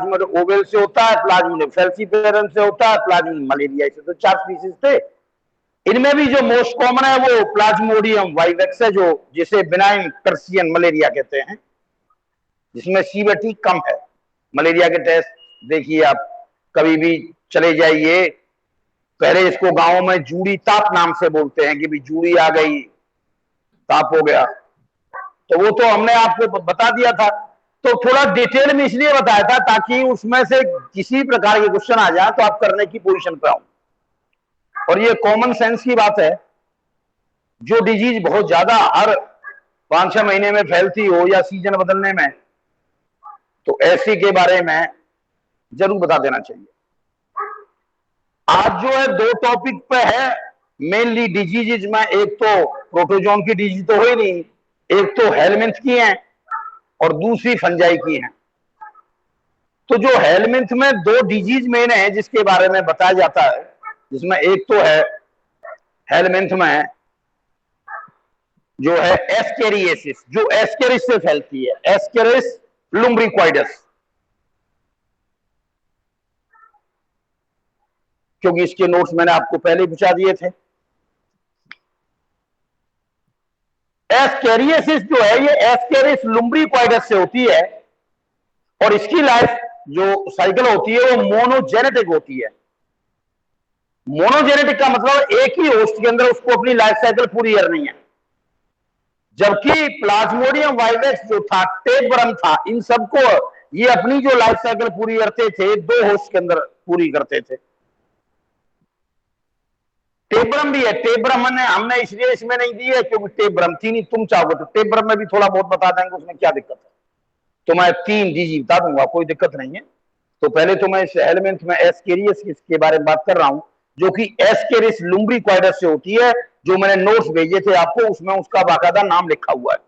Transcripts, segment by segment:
Plasmodium oval से होता है, प्लाज्मोडियम फैल्सीफेरम से होता है, प्लाज्मोडियम मलेरिया से। तो 4 स्पीसीज थे। इनमें भी जो मोस्ट कॉमन है वो प्लाज्मोडियम वाइवेक्स है, जो जिसे बिनाइन पर्सियन मलेरिया कहते हैं, जिसमें सीवियरिटी कम है। मलेरिया के टेस्ट देखिए आप कभी भी चले जाइए, पहले इसको गांव में जूड़ी ताप नाम से बोलते हैं कि भी जूड़ी आ गई, ताप हो गया। तो वो तो हमने आपको बता दिया था। तो थोड़ा डिटेल में इसलिए बताया था ताकि उसमें से किसी प्रकार के क्वेश्चन आ जाए तो आप करने की पोजीशन पे आओ। और ये कॉमन सेंस की बात है, जो डिजीज बहुत ज्यादा हर 5-6 महीने में फैलती हो या सीजन बदलने में, तो ऐसी के बारे में जरूर बता देना चाहिए। आज जो है 2 टॉपिक पे है मेनली डिजीज में। एक तो प्रोटोजोन की डिजीज तो हो ही नहीं, एक तो हेलमिंथ की है और दूसरी फंजाई की है। तो जो हेलमिंथ में 2 डिजीज मेन है जिसके बारे में बताया जाता है, जिसमें एक तो है हेलमिंथ में जो है एस्केरियासिस, जो एस्केरिस से फैलती है, एस्केरिस लुम्ब्रिक्वाइडस, क्योंकि इसके नोट्स मैंने आपको पहले पूछा दिए थे। एस्केरियासिस जो है ये एस्केरिस लुम्ब्रिक्वाइडस से होती है और इसकी लाइफ जो साइकिल होती है वो मोनोजेनेटिक होती है। मोनोजेनेटिक का मतलब एक ही होस्ट के अंदर उसको अपनी लाइफ साइकिल पूरी करनी है, जबकि प्लाज्मोडियम वाइवेक्स जो था, टेपरम था, इन सबको ये अपनी जो लाइफ साइकिल पूरी करते थे 2 होस्ट के अंदर पूरी करते थे। टेपरम भी है, टेपरम हमने इसलिए इसमें नहीं दी है क्योंकि टेपरम थी नहीं। तुम चाहोगे तो टेपरम में भी थोड़ा बहुत बता देंगे, उसमें क्या दिक्कत है। तो मैं 3 डिजीज बता दूंगा, कोई दिक्कत नहीं है। तो पहले तो मैं इस हेलमिंथ में एस्केरियस के बारे में बात कर रहा हूं, जो कि एस्केरिस लुम्ब्रिक्वाइडस से होती है। जो मैंने नोट्स भेजे थे आपको उसमें उसका बाकायदा नाम लिखा हुआ है।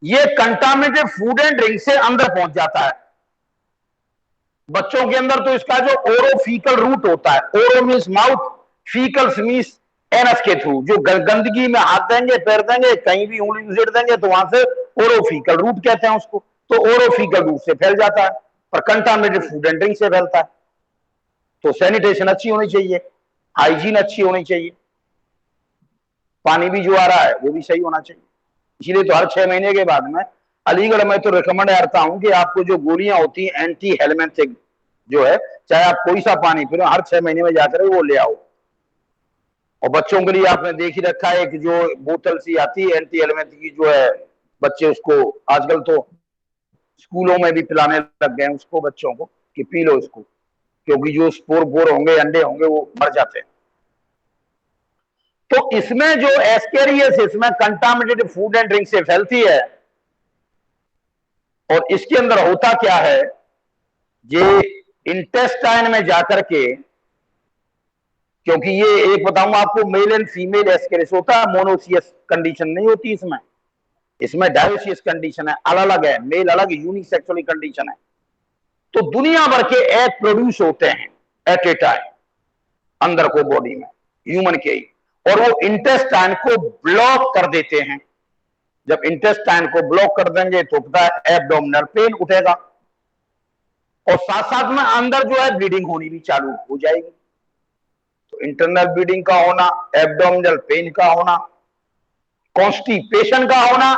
ये कंटामिनेटेड फूड एंड ड्रिंक से अंदर पहुंच जाता है बच्चों के अंदर। तो इसका जो ओरोफीकल रूट होता है, ओरो मीन्स माउथ, फीकल्स मीन्स एनस के थ्रू, जो गंदगी में हाथ देंगे, पैर देंगे, कहीं भी उंगली घुसेड़ देंगे तो वहां से ओरोफीकल रूट कहते हैं उसको। तो ओरोफीकल रूट से फैल जाता है और कंटामिनेटेड फूड एंड ड्रिंक से फैलता है। तो सैनिटेशन अच्छी होनी चाहिए, हाइजीन अच्छी होनी चाहिए, पानी भी जो आ रहा है वो भी सही होना चाहिए। इसलिए तो हर 6 महीने के बाद में अलीगढ़ में तो रिकमेंड करता हूं कि आपको जो गोलियां होती हैं एंटी हेलमेंथिक जो है, चाहे आप कोई सा पानी पी हर 6 महीने में जाकर वो ले आओ। और बच्चों के लिए आपने देख ही रखा है कि जो बोतल सी आती है एंटी हेलमेंथिक की जो है, बच्चे उसको आजकल तो स्कूलों में भी पिलाने लग गए हैं उसको बच्चों को कि पी लो इसको, क्योंकि जो स्पोर बोर होंगे, अंडे होंगे, वो मर जाते हैं। तो इसमें जो एस्केरियस इसमें कंटामिनेटेड फूड एंड ड्रिंक से फैलती है। और इसके अंदर होता क्या है, ये इंटेस्टाइन में जाकर के, क्योंकि ये एक बताऊंगा आपको, मेल एंड फीमेल एस्केरिस होता है, मोनोसियस कंडीशन नहीं होती इसमें। इसमें डायोसियस कंडीशन है, अलग अलग है, मेल अलग यूनिसेक्सुअल कंडीशन है। तो दुनिया भर के एग प्रोड्यूस होते हैं एट ए टाइम अंदर को बॉडी में, ह्यूमन के ही, और वो इंटेस्टाइन को ब्लॉक कर देते हैं। जब इंटेस्टाइन को ब्लॉक कर देंगे तो पता है एब्डोमिनल पेन उठेगा और साथ साथ में अंदर जो है ब्लीडिंग होनी भी चालू हो जाएगी। तो इंटरनल ब्लीडिंग का होना, एब्डोमिनल पेन का होना, कॉन्स्टिपेशन का होना,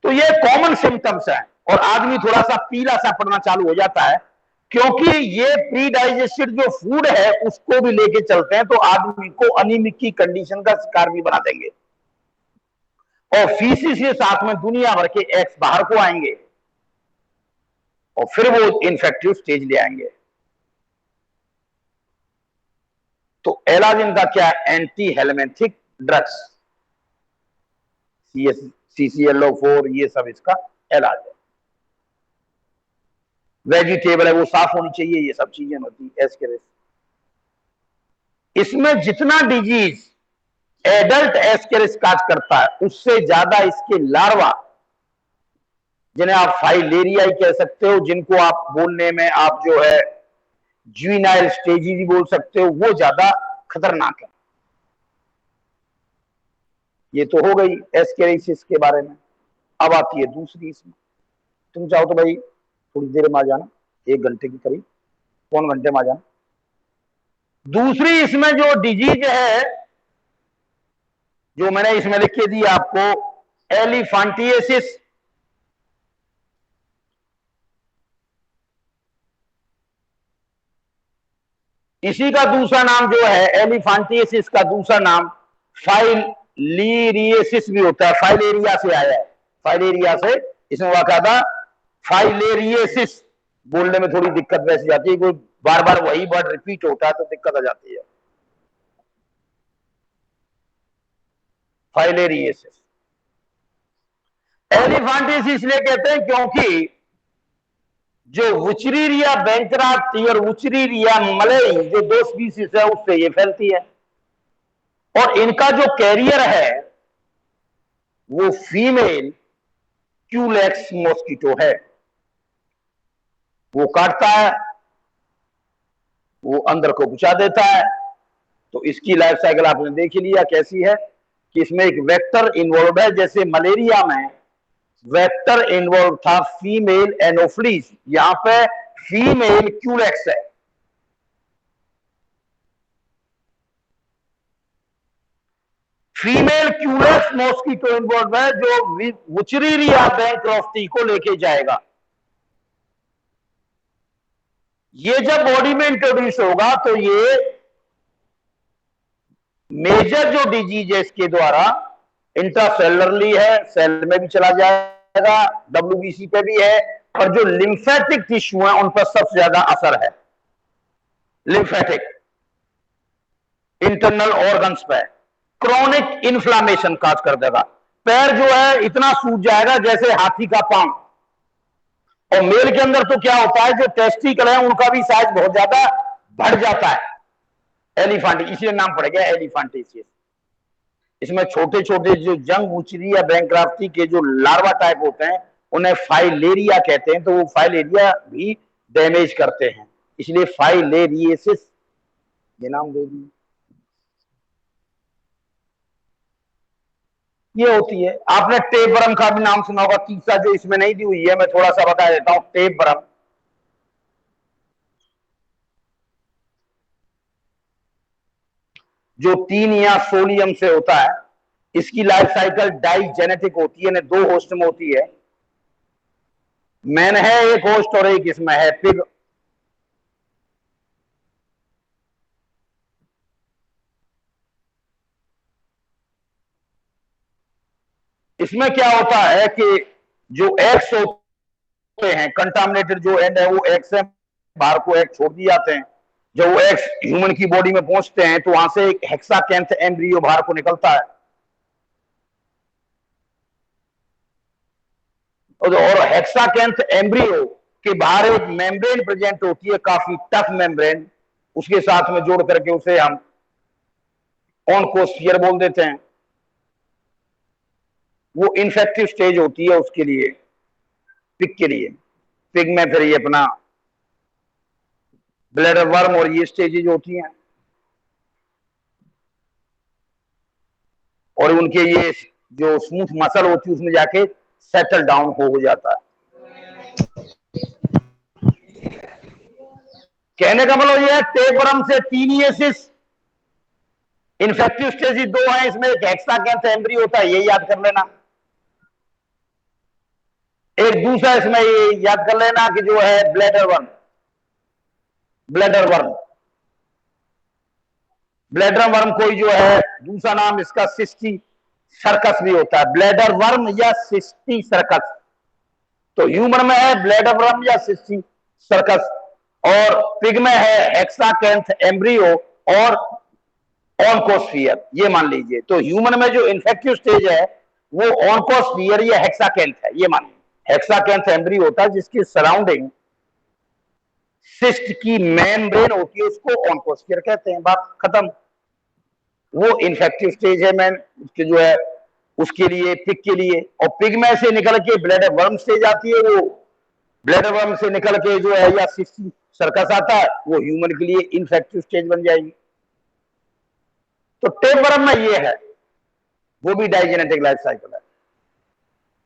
तो ये कॉमन सिम्टम्स हैं। और आदमी थोड़ा सा पीला सा पड़ना चालू हो जाता है, क्योंकि ये प्री डाइजेस्टेड जो फूड है उसको भी लेके चलते हैं, तो आदमी को अनीमिक की कंडीशन का शिकार भी बना देंगे। और फीसिस के साथ में दुनिया भर के एक्स बाहर को आएंगे और फिर वो इन्फेक्टिव स्टेज ले आएंगे। तो इलाज इनका क्या है, एंटी हेलमेंथिक ड्रग्स, CCLO4, ये सब इसका इलाज है। वेजिटेबल है वो साफ होनी चाहिए, ये सब चीजें होती है एस्केरिस। इसमें जितना डिजीज एडल्ट एस्केरिस काज करता है उससे ज्यादा इसके लार्वा, जिन्हें आप फाइलेरिया ही कह सकते हो, जिनको आप बोलने में आप जो है जुवेनाइल स्टेजी भी बोल सकते हो, वो ज्यादा खतरनाक है। ये तो हो गई एस्केरिसिस के बारे में। अब आती है दूसरी इसमें, तुम चाहो तो भाई थोड़ी देर में आ जाना, 1 घंटे के करीब, पौन घंटे में आ जाना। दूसरी इसमें जो डिजीज है, जो मैंने इसमें लिख के दी आपको, एलिफेंटिएसिस। इसी का दूसरा नाम जो है एलिफेंटिएसिस का दूसरा नाम फाइलेरियासिस भी होता है। फाइलेरिया से आया है, फाइलेरिया से इसमें वाक़ा था फाइलेरियासिस। बोलने में थोड़ी दिक्कत वैसी जाती है, कोई बार बार वही वर्ड रिपीट होता है तो दिक्कत आ जाती है। फाइलेरियासिस, एलिफेंटिएसिस इसलिए कहते हैं क्योंकि जो वुचेरिया बैंकराफ्टी और वुचेरिया मलई, जो 2 स्पीसीज है, उससे ये फैलती है। और इनका जो कैरियर है वो फीमेल क्यूलेक्स मॉस्किटो है। वो काटता है, वो अंदर को पहुंचा देता है। तो इसकी लाइफ साइकिल आपने देख ही लिया कैसी है, कि इसमें एक वेक्टर इन्वॉल्व है। जैसे मलेरिया में वेक्टर इन्वॉल्व था फीमेल एनोफ्लिस, यहां पे फीमेल क्यूलेक्स है। फीमेल क्यूलेक्स मॉस्किटो इन्वॉल्व है, जो वुचेरिया बैंक्रॉफ्टी को लेके जाएगा। ये जब बॉडी में इंट्रोड्यूस होगा तो ये मेजर जो डिजीज है इसके द्वारा इंट्रासेलुलरली है, सेल में भी चला जाएगा, डब्ल्यूबीसी पे भी है, पर जो लिम्फेटिक टिश्यू है उन पर सबसे ज्यादा असर है। लिम्फेटिक इंटरनल ऑर्गन्स पे क्रॉनिक इन्फ्लामेशन काज कर देगा। पैर जो है इतना सूज जाएगा जैसे हाथी का पांव। और मेल के अंदर तो क्या होता है, जो टेस्टिकल है उनका भी साइज बहुत ज्यादा बढ़ जाता है। एलिफेंट, इसलिए नाम पड़ गया एलिफेंटिएसिस। इसमें छोटे छोटे जो जंग वुचेरिया बैंक्रॉफ्टी के जो लार्वा टाइप होते हैं उन्हें फाइलेरिया कहते हैं। तो वो फाइलेरिया भी डैमेज करते हैं, इसलिए फाइलेरियासिस ये नाम दे दिए। ये होती है। आपने टेपवर्म का भी नाम सुना होगा, तीसरा जो इसमें नहीं दी हुई है, मैं थोड़ा सा बता देता हूं। टेपवर्म जो 3 या सोलियम से होता है, इसकी लाइफ साइकिल डाइजेनेटिक होती है, 2 होस्ट में होती है। मैन है एक होस्ट और एक इसमें है पिग। इसमें क्या होता है कि जो एग्स होते हैं कंटामिनेटेड, जो एंड है वो एग्स है, बाहर को एग छोड़ दिए जाते हैं। जब वो एग्स ह्यूमन की बॉडी में पहुंचते हैं तो वहां से एक हेक्साकैंथ एम्ब्रियो बाहर को निकलता है। और हेक्साकैंथ एम्ब्रियो के बाहर एक मेम्ब्रेन प्रेजेंट होती है, काफी टफ मेम्ब्रेन। उसके साथ में जोड़ करके उसे हम ऑनकोस्फीयर बोल देते हैं। वो इन्फेक्टिव स्टेज होती है उसके लिए, पिग के लिए। पिग में फिर ये अपना ब्लैडर वर्म और ये स्टेजेज होती हैं, और उनके ये जो स्मूथ मसल होती है उसमें जाके सेटल डाउन हो जाता है। कहने का मतलब ये है, टेपवर्म से टीनियसिस इन्फेक्टिव स्टेज 2 है, इसमें एक हेक्साकैंथ एम्ब्रियो होता है, ये याद कर लेना। एक दूसरा इसमें ये याद कर लेना कि जो है bladder worm. Bladder worm, bladder worm कोई जो है दूसरा नाम इसका सिस्टी सर्कस भी होता है। ब्लैडर वर्म या सिस्टी सर्कस। तो ह्यूमन में है ब्लैडर वर्म या सिस्टी सर्कस, और पिग में है हेक्साकैंथ एम्ब्रियो और ऑनकोस्फियर, ये मान लीजिए। तो ह्यूमन में जो इन्फेक्टिव स्टेज है वो ऑनकोस्फियर या हेक्साकैंथ है, ये मान लीजिए। हेक्साकैंथ एम्ब्रियो होता है जिसकी सराउंडिंग सिस्ट की मेम्ब्रेन होती है, उसको ऑनकोस्फियर कहते हैं। बात खत्म। वो इन्फेक्टिव स्टेज है मैन उसके जो है उसके लिए, पिग के लिए। और पिग में से निकल के ब्लैडर वर्म स्टेज आती है, वो ब्लैडर वर्म से निकल के जो है या सिस्टी सर्कस आता है, वो ह्यूमन के लिए इन्फेक्टिव स्टेज बन जाएगी। तो टेपवर्म में ये है, वो भी डाइजेनेटिक लाइफ साइकिल है।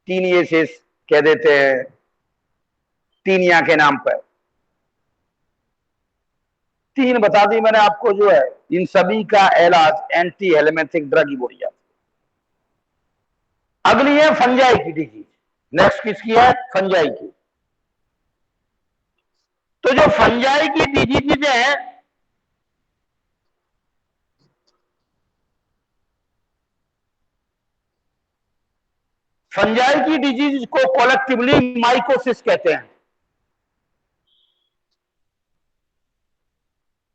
टीनियसिस कह देते हैं, टीनिया के नाम पर। 3 बता दी मैंने आपको जो है, इन सभी का इलाज एंटी हेलमेथिक ड्रग ही बोली जाती है। अगली है फंजाई की डिजीज। नेक्स्ट किसकी है? फंजाई की। तो जो फंजाई की डिजीज है, फंजाई की डिजीज को कलेक्टिवली माइकोसिस कहते हैं।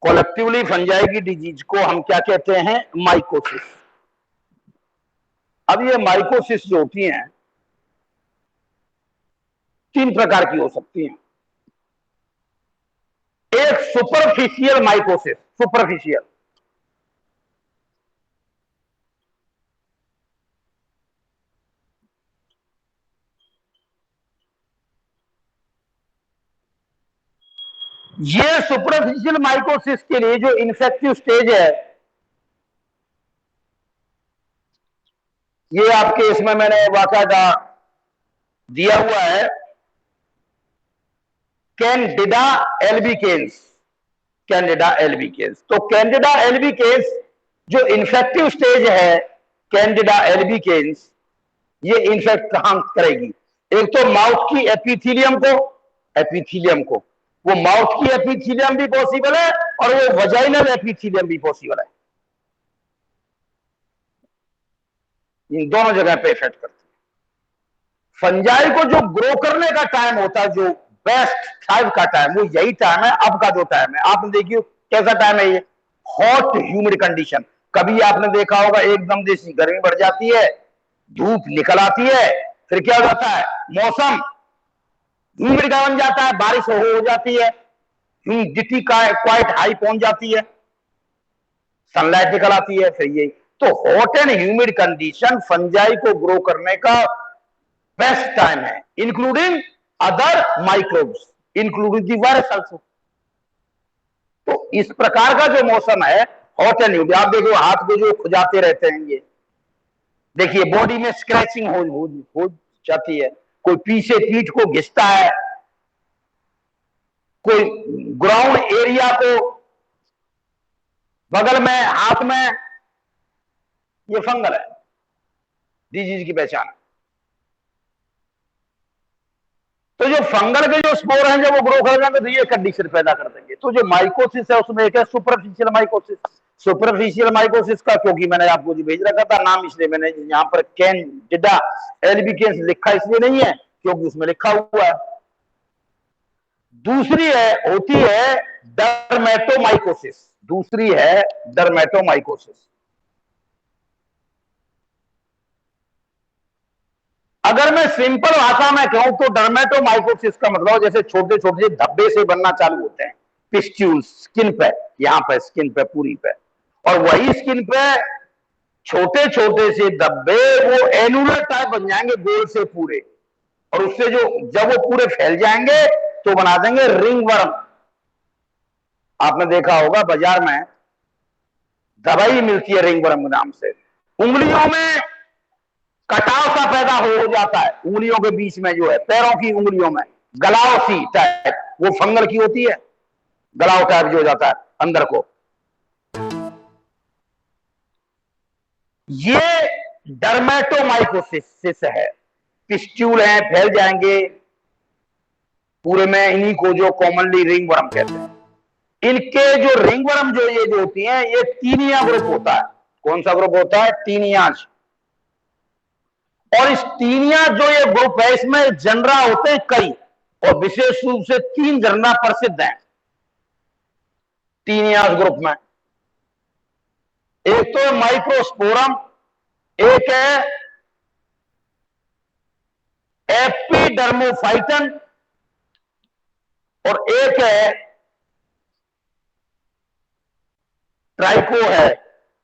कलेक्टिवली फंजाई की डिजीज को हम क्या कहते हैं? माइकोसिस। अब ये माइकोसिस जो होती हैं 3 प्रकार की हो सकती हैं। एक सुपरफिशियल माइकोसिस, सुपरफिशियल, ये सुपरफिशियल माइकोसिस के लिए जो इन्फेक्टिव स्टेज है, ये आपके इसमें मैंने वाकायदा दिया हुआ है, कैंडिडा एल्बिकेंस। कैंडिडा एल्बिकेंस, तो कैंडिडा एल्बिकेंस जो इन्फेक्टिव स्टेज है, कैंडिडा एल्बिकेंस, ये इन्फेक्ट कहां करेगी? एक तो माउथ की एपिथीलियम को, वो माउथ की एपिथीलियम भी पॉसिबल है और वो वजाइनल एपिथीलियम भी पॉसिबल है। इन दोनों जगह पे इफेक्ट करती है। फंजाई को जो ग्रो करने का टाइम होता है, जो बेस्ट टाइम का टाइम, वो यही टाइम है, अब का जो टाइम है। आपने देखिए कैसा टाइम है ये, हॉट ह्यूमिड कंडीशन। कभी आपने देखा होगा एकदम जैसी गर्मी बढ़ जाती है, धूप निकल आती है, फिर क्या हो जाता है, मौसम ह्यूमिड का बन जाता है, बारिश हो जाती है, ह्यूमिडिटी का क्वाइट हाई पहुंच जाती है, सनलाइट निकल आती है, फिर ये तो hot and humid condition fungi को ग्रो करने का बेस्ट टाइम है, including other microbes, including the virus also. तो इस प्रकार का जो मौसम है हॉट एंड ह्यूमिड, आप देखो हाथ को जो खुजाते रहते हैं, ये देखिए बॉडी में स्क्रैचिंग हो जाती है, कोई पीछे पीठ को घिसता है, कोई ग्राउंड एरिया को बगल में, हाथ में, ये फंगल है डिजीज की पहचान। तो जो फंगल के जो स्पोर हैं जब वो ग्रो कर जाएंगे तो ये कंडीशन पैदा कर देंगे। तो जो माइकोसिस है उसमें एक है सुपरफिशियल माइकोसिस। सुपरफिशियल माइकोसिस का, क्योंकि मैंने आपको जो भेज रखा था नाम, इसलिए मैंने यहां पर कैंडिडा एल्बिकेंस लिखा इसलिए नहीं है क्योंकि उसमें लिखा हुआ है। दूसरी होती है डर्मेटोमाइकोसिस। दूसरी है डर्मेटोमाइकोसिस। अगर मैं सिंपल भाषा में कहूं तो डर्मेटोमाइकोसिस का मतलब जैसे छोटे छोटे धब्बे से बनना चालू होते हैं, पिस्ट्यूल स्किन पे, यहां पे स्किन पे, पूरी पे, और वही स्किन पे छोटे छोटे से धब्बे वो एनुलर टाइप बन जाएंगे, गोल से पूरे, और उससे जो जब वो पूरे फैल जाएंगे तो बना देंगे रिंग वर्म। आपने देखा होगा बाजार में दवाई मिलती है रिंग वर्म के नाम से। उंगलियों में कटाव सा पैदा हो जाता है, उंगलियों के बीच में जो है, पैरों की उंगलियों में गलाव सी टाइप, वो फंगल की होती है, गलाव टाइप जो हो जाता है अंदर को। ये डर्मेटोमाइकोसिस है। पिस्ट्यूल हैं, फैल जाएंगे पूरे में, इन्हीं को जो कॉमनली रिंग वर्म कहते हैं। इनके जो रिंग वर्म जो ये जो होती हैं, ये टीनिया ग्रुप होता है। कौन सा ग्रुप होता है? टीनियाज। और इस टीनिया जो ये ग्रुप है, इसमें जनरा होते हैं कई, और विशेष रूप से 3 जनरा प्रसिद्ध हैं टीनियाज ग्रुप में। एक तो है माइक्रोस्पोरम, एक है एपिडर्मोफाइटन, और एक है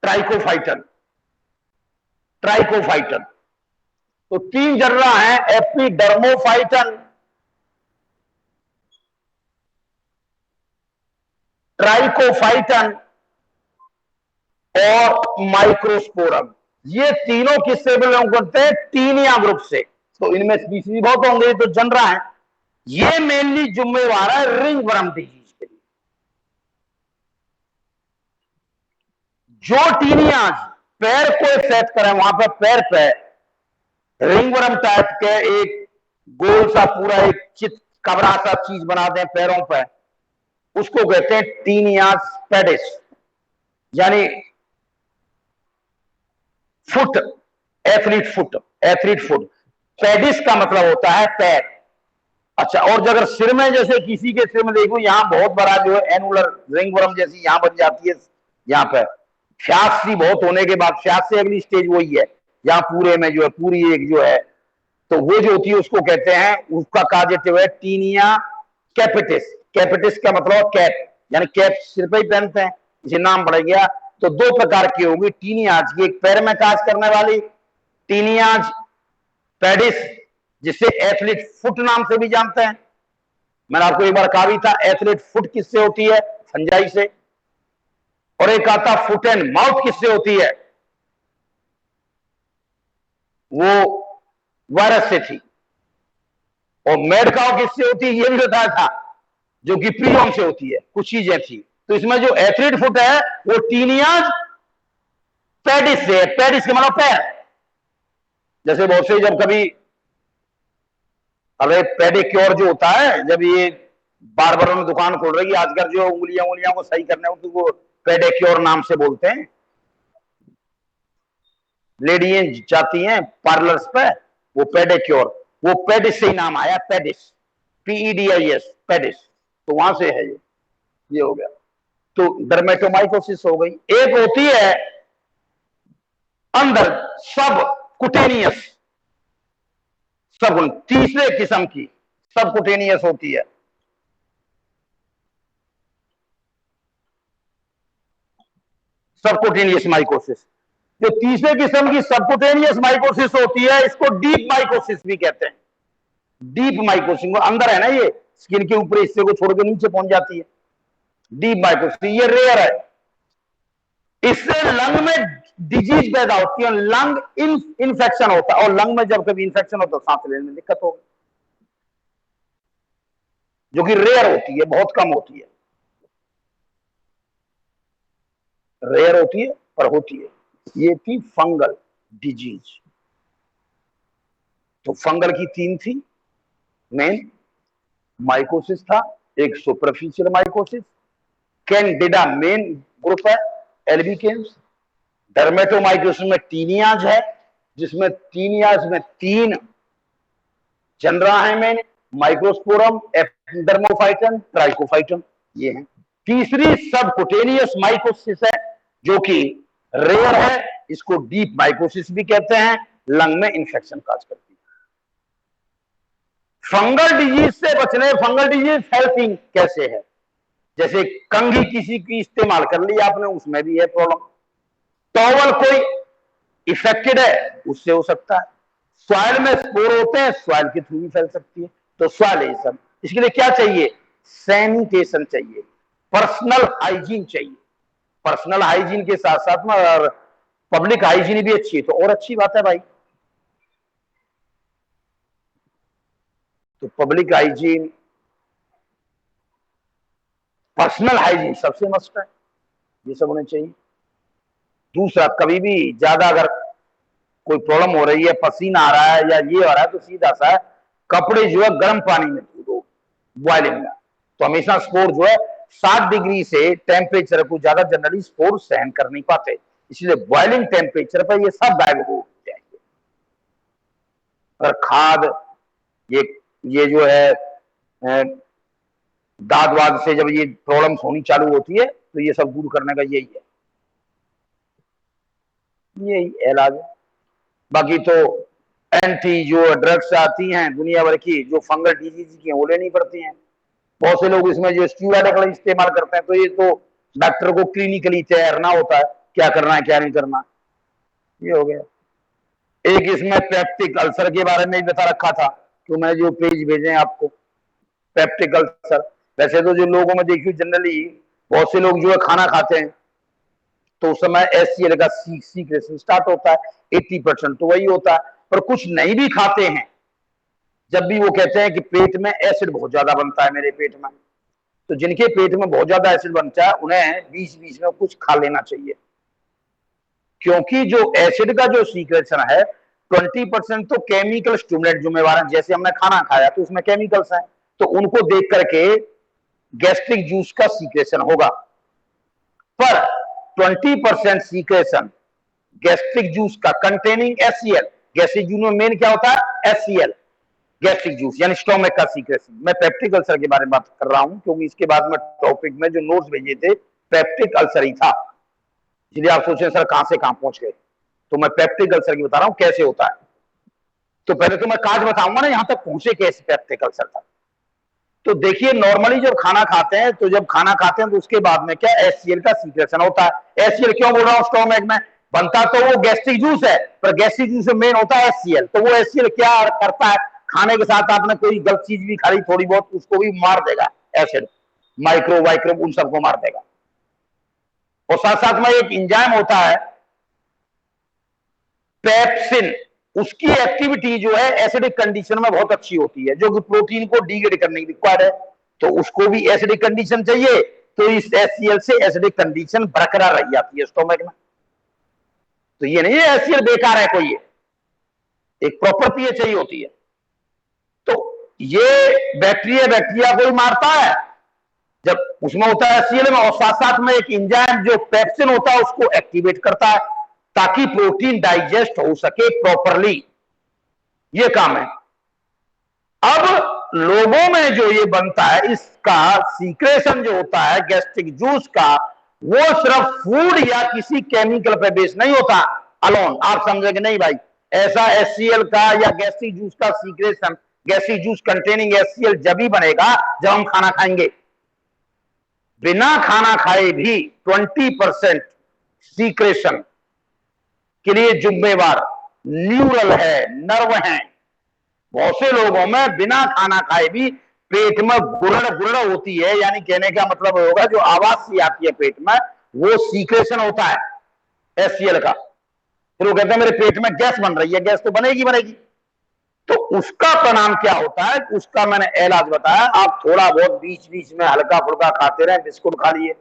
ट्राइकोफाइटन। ट्राइकोफाइटन, तो 3 जनरा है, एपिडर्मोफाइटन, ट्राइकोफाइटन और माइक्रोस्पोरम। ये तीनों किससे बिलोंग करते हैं? टीनिया ग्रुप से। तो इनमें स्पीसीज बहुत होंगे, तो जनरा है। ये मेनली जिम्मेवार है रिंग वर्म डिजीज के लिए। जो टीनियाज पैर को इफेक्ट करे, वहां पर पैर पे रिंग वर्म टाइप के एक गोल सा पूरा एक चित कबरा सा चीज बना दें पैरों पे, उसको कहते हैं टीनियाज पेडिस, यानी foot, athlete foot, athlete foot. Pedis का मतलब होता है पैर। अच्छा, और अगर सिर में, जैसे किसी के सिर में देखो यहां बहुत बड़ा जो है एनुलर रिंग वर्म जैसी यहां बन जाती है, यहां पे फ्यास सी बहुत होने के बाद, फ्यास से अगली स्टेज वही है, यहां पूरे में जो है पूरी एक जो है, तो वो जो होती है उसको कहते हैं, उसका काजेटिव है टीनिया कैपिटिस। कैपिटिस का मतलब कैप, यानी कैप सिर पे ही पहनते हैं, इसे नाम पड़ गया। तो दो प्रकार की होगी टीनियाज की, एक पैर में काज करने वाली टीनियाज पेडिस, जिसे एथलीट फुट नाम से भी जानते हैं। मैंने आपको एक बार कहा भी था, एथलीट फुट किससे होती है? फंजाई से। और एक आता फुट एंड माउथ किससे होती है? वो वायरस से थी। और मेडकाउ किससे होती है ये भी बताया था, जो कि प्रियोम से होती है, कुछ चीजें थी। तो इसमें जो एथलीट फुट है वो टीनियाज पेडिस से है। पेडिस के मतलब पैर। जैसे बहुत से जब कभी, अरे पेडिक्योर जो होता है, जब ये बार्बरों में दुकान खोल रही है आजकल, जो उंगलियां को सही करने तो वो पेडिक्योर नाम से बोलते हैं। लेडीज जाती हैं पार्लर्स पे, वो पेडिक्योर, वो पेडिस से ही नाम आया, पेडिस, PEDIS, पेडिस। तो वहां से है ये हो गया। तो डर्मेटोमाइकोसिस हो गई। एक होती है अंदर सब कुटेनियस, सब तीसरे किस्म की सब कुटेनियस होती है। Subcutaneous mycosis. जो तीसरे किस्म की सबकुटेनियस माइकोसिस होती है, इसको डीप माइकोसिस भी कहते हैं। डीप माइकोसिस, वो अंदर है ना, ये स्किन के ऊपर हिस्से को छोड़ के नीचे पहुंच जाती है, डीप माइकोसिस। ये रेयर है। इससे लंग में डिजीज पैदा होती है, लंग इन्फेक्शन होता है, और लंग में जब कभी इन्फेक्शन होता है तो सांस लेने में दिक्कत होगी, जो कि रेयर होती है, बहुत कम होती है, रेयर होती है पर होती है। ये थी फंगल डिजीज। तो फंगल की तीन थी मेन। माइकोसिस था, एक superficial mycosis, Candida main group है, एल्बिकेन्स। डर्मेटोमाइकोसिस में टीनियाज है, जिसमें टीनियाज में तीन जनरा है मेन, माइक्रोस्पोरम, एपिडर्मोफाइटन, ट्राइकोफाइटन, ये है। तीसरी सबकुटेनियस माइकोसिस है, जो कि रेयर है, इसको डीप माइकोसिस भी कहते हैं, लंग में इंफेक्शन काज करती है। फंगल डिजीज से बचने, फंगल डिजीज फैलती कैसे है? जैसे कंघी किसी की इस्तेमाल कर ली आपने, उसमें भी है प्रॉब्लम। टॉवल कोई इफेक्टेड है, उससे हो सकता है। सॉइल में स्पोर होते हैं, सॉइल के थ्रू भी फैल सकती है। तो सॉइल है सब। इसके लिए क्या चाहिए? सैनिटेशन चाहिए, पर्सनल हाइजीन चाहिए। पर्सनल हाइजीन के साथ साथ में अगर पब्लिक हाइजीन भी अच्छी है तो और अच्छी बात है भाई। तो पब्लिक हाइजीन, पर्सनल हाइजीन सबसे मस्ट है, ये सब होने चाहिए। दूसरा, कभी भी ज्यादा अगर कोई प्रॉब्लम हो रही है, पसीना आ रहा है या ये हो रहा है, तो सीधा सा कपड़े जो है गर्म पानी में धो दो, बॉइलिंग में। तो हमेशा स्पोर जो है 7 डिग्री से टेम्परेचर को ज्यादा जनरली स्पोर सहन कर नहीं पाते, इसलिए बॉइलिंग टेम्परेचर पर ये सब बैग हो जाएंगे। अगर खाद, ये जो है दाद वाद से जब ये प्रॉब्लम्स होनी चालू होती है, तो ये सब दूर करने का यही है, यही इलाज है। बाकी तो एंटी जो ड्रग्स आती हैं दुनिया भर की, जो फंगल डिजीज की हैं, वो लेनी पड़ती हैं। बहुत से लोग इसमें जो स्टीरॉयड इस्तेमाल करते हैं, तो ये तो डॉक्टर को क्लिनिकली तैयारना होता है, क्या करना है क्या नहीं करना। ये हो गया। एक इसमें पेप्टिक अल्सर के बारे में भी बता रखा था, तो मैं जो पेज भेजे हैं आपको, पेप्टिक अल्सर। वैसे तो जो लोगों में देखिए जनरली बहुत से लोग जो है खाना खाते हैं, तो उस समय HCl का सीक्रेशन स्टार्ट होता है, 80% तो वही होता है। पर कुछ नहीं भी खाते हैं जब भी वो कहते हैं कि पेट में एसिड बहुत ज्यादा बनता है मेरे पेट में, तो जिनके पेट में बहुत ज्यादा एसिड बनता है उन्हें बीच बीच में कुछ खा लेना चाहिए, क्योंकि जो एसिड का जो सीक्रेशन है 20% तो केमिकल स्टिमुलेंट जिम्मेवार है। जैसे हमने खाना खाया तो उसमें केमिकल्स हैं, तो उनको देख करके गैस्ट्रिक जूस का सीक्रेशन होगा। पर 20% सीक्रेशन गैस्ट्रिक जूस का कंटेनिंग एचसीएल, गैस्ट्रिक जूस में मेन क्या होता है एचसीएल, गैस्ट्रिक जूस यानी स्टोमक का सीक्रेशन। मैं पेप्टिक अल्सर के बारे में बात कर रहा हूं, क्योंकि इसके बाद में टॉपिक में जो नोट्स भेजे थे पेप्टिक अल्सर ही था, इसलिए आप सोचें सर कहां से कहां पहुंच गए। तो मैं पेप्टिक अल्सर की बता रहा हूं कैसे होता है। तो पहले तो मैं काज बताऊंगा ना यहां तक पहुंचे कैसे पेप्टिक अल्सर तक। तो देखिए नॉर्मली जब खाना खाते हैं तो उसके बाद में क्या एचसीएल का सीक्रेशन होता है। एचसीएल क्यों बोल रहा हूं, स्टोमक में बनता तो वो गैस्ट्रिक जूस है, पर गैस्ट्रिक जूस में मेन होता है एचसीएल। तो वो एचसीएल क्या करता है, खाने के साथ आपने कोई गलत चीज भी खा ली थोड़ी बहुत, उसको भी मार देगा एसिड, माइक्रो वाइक्रो उन सबको मार देगा। और साथ साथ में एक एंजाइम होता है पेप्सिन, उसकी एक्टिविटी जो है एसिडिक कंडीशन में बहुत अच्छी होती है, जो कि प्रोटीन को डिग्रेड करने की रिक्वायर्ड है। तो उसको भी एसिडिक कंडीशन चाहिए, तो इस एचसीएल से एसिडिक कंडीशन बरकरार रह जाती है स्टोमक में। तो ये नहीं है एचसीएल बेकार है कोई, एक प्रॉपर पीएच चाहिए होती है। तो ये बैक्टीरिया को ही मारता है जब उसमें होता है एचसीएल में, और साथ साथ में एक एंजाइम जो पेप्सिन होता है उसको एक्टिवेट करता है ताकि प्रोटीन डाइजेस्ट हो सके प्रॉपरली, ये काम है। अब लोगों में जो ये बनता है इसका सीक्रेशन जो होता है गैस्ट्रिक जूस का, वो सिर्फ फूड या किसी केमिकल पे बेस नहीं होता अलोन। आप समझेंगे नहीं भाई ऐसा एचसीएल का या गैस्ट्रिक जूस का secretion, gastric juice containing HCL जब ही बनेगा जब हम खाना खाएंगे। बिना खाना खाए भी 20% सीक्रेशन के लिए जिम्मेवार न्यूरल है, नर्व है। बहुत से लोगों में बिना खाना खाए भी पेट में गुड़ड़ गुड़ड़ होती है, यानी कहने का मतलब होगा जो आवाज सी आती है पेट में, वो सीक्रेशन होता है एचसीएल का। फिर वो कहते हैं मेरे पेट में गैस बन रही है, गैस तो बनेगी बनेगी। तो उसका परिणाम क्या होता है, उसका मैंने इलाज बताया। आप थोड़ा बहुत बीच बीच में हल्का फुल्का खाते रहे, बिस्कुट खा लिए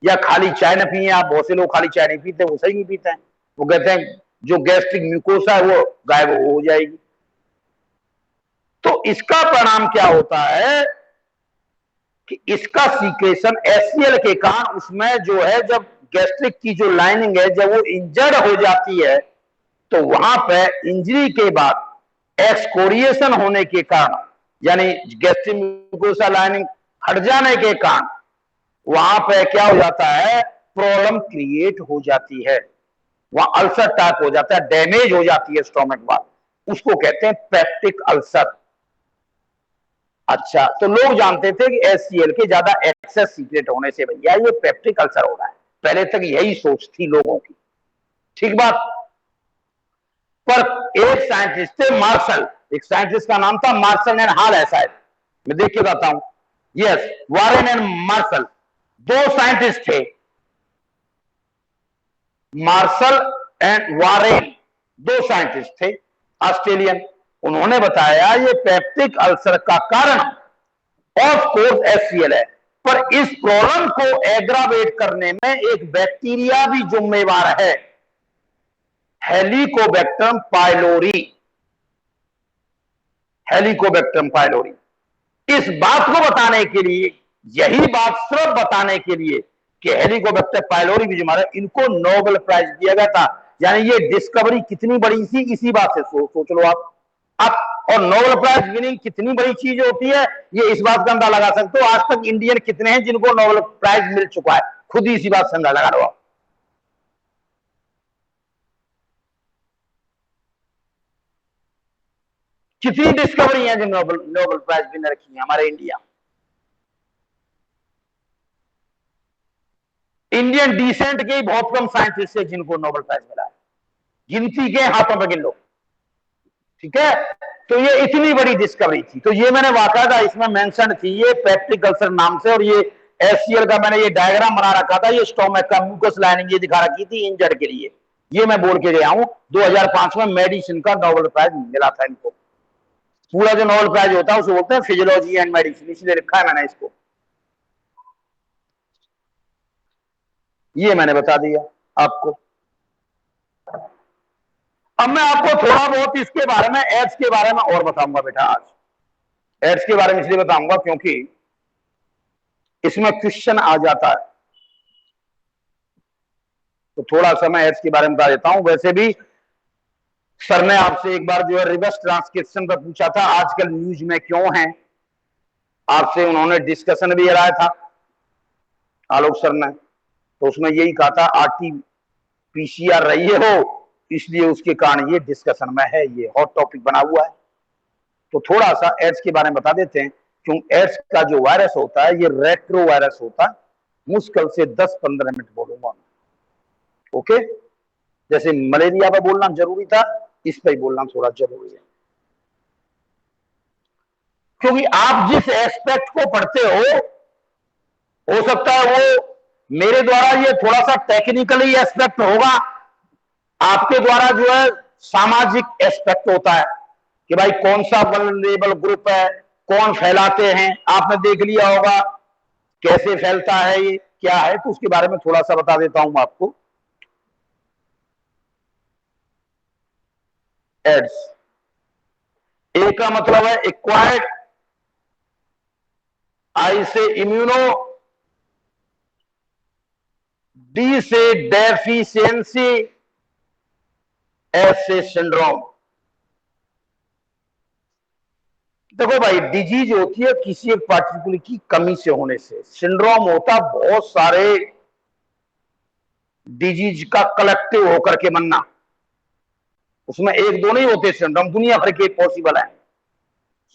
या खाली चाय न पिए। आप बहुत से लोग खाली चाय नहीं पीते, वो सही नहीं पीते हैं, वो कहते हैं जो गैस्ट्रिक म्यूकोसा है वो गायब हो जाएगी। तो इसका परिणाम क्या होता है कि इसका सीक्रेशन एचसीएल के कारण उसमें जो है, जब गैस्ट्रिक की जो लाइनिंग है जब वो इंजर्ड हो जाती है, तो वहां पे इंजरी के बाद एक्सकोरिएशन होने के कारण, यानी गैस्ट्रिक म्यूकोसा लाइनिंग हट जाने के कारण वहां पे क्या हो जाता है, प्रॉब्लम क्रिएट हो जाती है, वहां अल्सर टाइप हो जाता है, डैमेज हो जाती है स्टोमक वाल, उसको कहते हैं पेप्टिक अल्सर। अच्छा, तो लोग जानते थे कि एचसीएल के ज्यादा एक्सेस सीक्रेट होने से भैया ये पेप्टिक अल्सर हो रहा है, पहले तक यही सोच थी लोगों की, ठीक बात। पर एक साइंटिस्ट थे मार्शल, एक साइंटिस्ट का नाम था मार्शल एंड हॉल है शायद, मैं देख के बताता हूं। यस, वारेन एंड मार्शल, दो साइंटिस्ट थे, मार्शल एंड वारेन, दो साइंटिस्ट थे ऑस्ट्रेलियन। उन्होंने बताया ये पेप्टिक अल्सर का कारण ऑफ कोर्स एचसीएल है, पर इस प्रॉब्लम को एग्रावेट करने में एक बैक्टीरिया भी जिम्मेवार है, हेलिकोबैक्टरम पाइलोरी। हेलिकोबैक्टरम पाइलोरी, इस बात को बताने के लिए, यही बात सिर्फ बताने के लिए कि हेलिकोबैक्टर पाइलोरी भी जिम्मेदार है, इनको नोबेल प्राइज दिया गया था। यानी ये डिस्कवरी कितनी बड़ी थी इसी बात से सोच लो आप। और नोबेल प्राइज विनिंग कितनी बड़ी चीज होती है ये इस बात का अंदाजा लगा सकते हो, आज तक इंडियन कितने हैं जिनको नोबेल प्राइज मिल चुका है, खुद ही इसी बात से अंदाजा लगा लो आप। कितनी डिस्कवरी है जो नोबेल प्राइज विनर की है हमारे इंडिया। इंडियन डिसेंट के बहुत कम साइंटिस्ट है जिनको नोबेल प्राइज मिला है, गिनती के हाथों पर गिन लो, ठीक है। तो ये इतनी बड़ी डिस्कवरी थी, तो ये मैंने वाकायदा इसमें मेंशन थी ये पेप्टिक अल्सर नाम से, और ये एचसीएल का मैंने ये डायग्राम बना रखा था, ये स्टोमक का म्यूकस लाइनिंग ये दिखा रखी थी इंजर्ड के लिए, ये मैं बोल के गया हूं। 2005 में मेडिसिन का नोबेल प्राइज मिला था इनको। पूरा जो नोबेल प्राइज होता है उसे बोलते हैं फिजियोलॉजी एंड मेडिसिन, इसलिए लिखा है मैंने इसको, ये मैंने बता दिया आपको। अब मैं आपको थोड़ा बहुत इसके बारे में, एड्स के बारे में और बताऊंगा बेटा। आज एड्स के बारे में इसलिए बताऊंगा क्योंकि इसमें क्वेश्चन आ जाता है, तो थोड़ा सा मैं एड्स के बारे में बता देता हूं। वैसे भी सर ने आपसे एक बार जो है रिवर्स ट्रांसक्रिप्शन पर पूछा था, आजकल न्यूज में क्यों है, आपसे उन्होंने डिस्कशन भी कराया था आलोक सर ने, तो उसमें यही कहा था आरटीपीसीआर रही हो, इसलिए उसके कारण ये डिस्कशन में है, ये हॉट टॉपिक बना हुआ है। तो थोड़ा सा एड्स के बारे में बता देते हैं, क्यों एड्स का जो वायरस होता है ये रेट्रो वायरस होता है। मुश्किल से 10-15 मिनट बोलूंगा, ओके। जैसे मलेरिया पर बोलना जरूरी था, इस पर बोलना थोड़ा जरूरी है, क्योंकि आप जिस एस्पेक्ट को पढ़ते हो सकता है वो मेरे द्वारा ये थोड़ा सा टेक्निकली एस्पेक्ट होगा, आपके द्वारा जो है सामाजिक एस्पेक्ट होता है कि भाई कौन सा वल्नरेबल ग्रुप है, कौन फैलाते हैं, आपने देख लिया होगा कैसे फैलता है, ये क्या है, तो उसके बारे में थोड़ा सा बता देता हूं आपको। एड्स, ए का मतलब है एक्वायर्ड, आई से इम्यूनो, डी से डेफिशिएंसी, एस से सिंड्रोम। देखो भाई, डिजीज होती है किसी एक पार्टिकुलर की कमी से होने से, सिंड्रोम होता बहुत सारे डिजीज का कलेक्टिव होकर के बनना, उसमें एक दो नहीं होते सिंड्रोम, दुनिया भर के पॉसिबल है,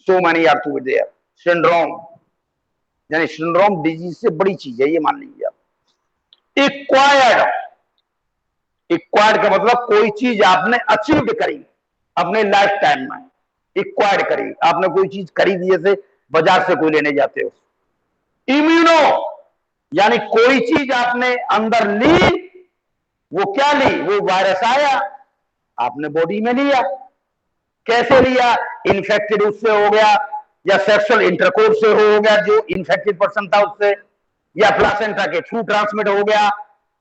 so many are two there syndrome, यानी सिंड्रोम डिजीज से बड़ी चीज है, ये मान लीजिए आप। एक्वायर्ड, एक्वायर्ड का मतलब कोई चीज आपने अचीव करी अपने लाइफ टाइम में, एक्वायर्ड करी, आपने कोई चीज खरीदी, जैसे बाजार से कोई लेने जाते हो। इम्यूनो, यानी कोई चीज आपने अंदर ली, वो क्या ली, वो वायरस आया आपने बॉडी में लिया, कैसे लिया, इन्फेक्टेड उससे हो गया, या सेक्सुअल इंटरकोर्स से हो गया जो इन्फेक्टेड पर्सन था उससे, या प्लासेंटा के थ्रू ट्रांसमिट हो गया,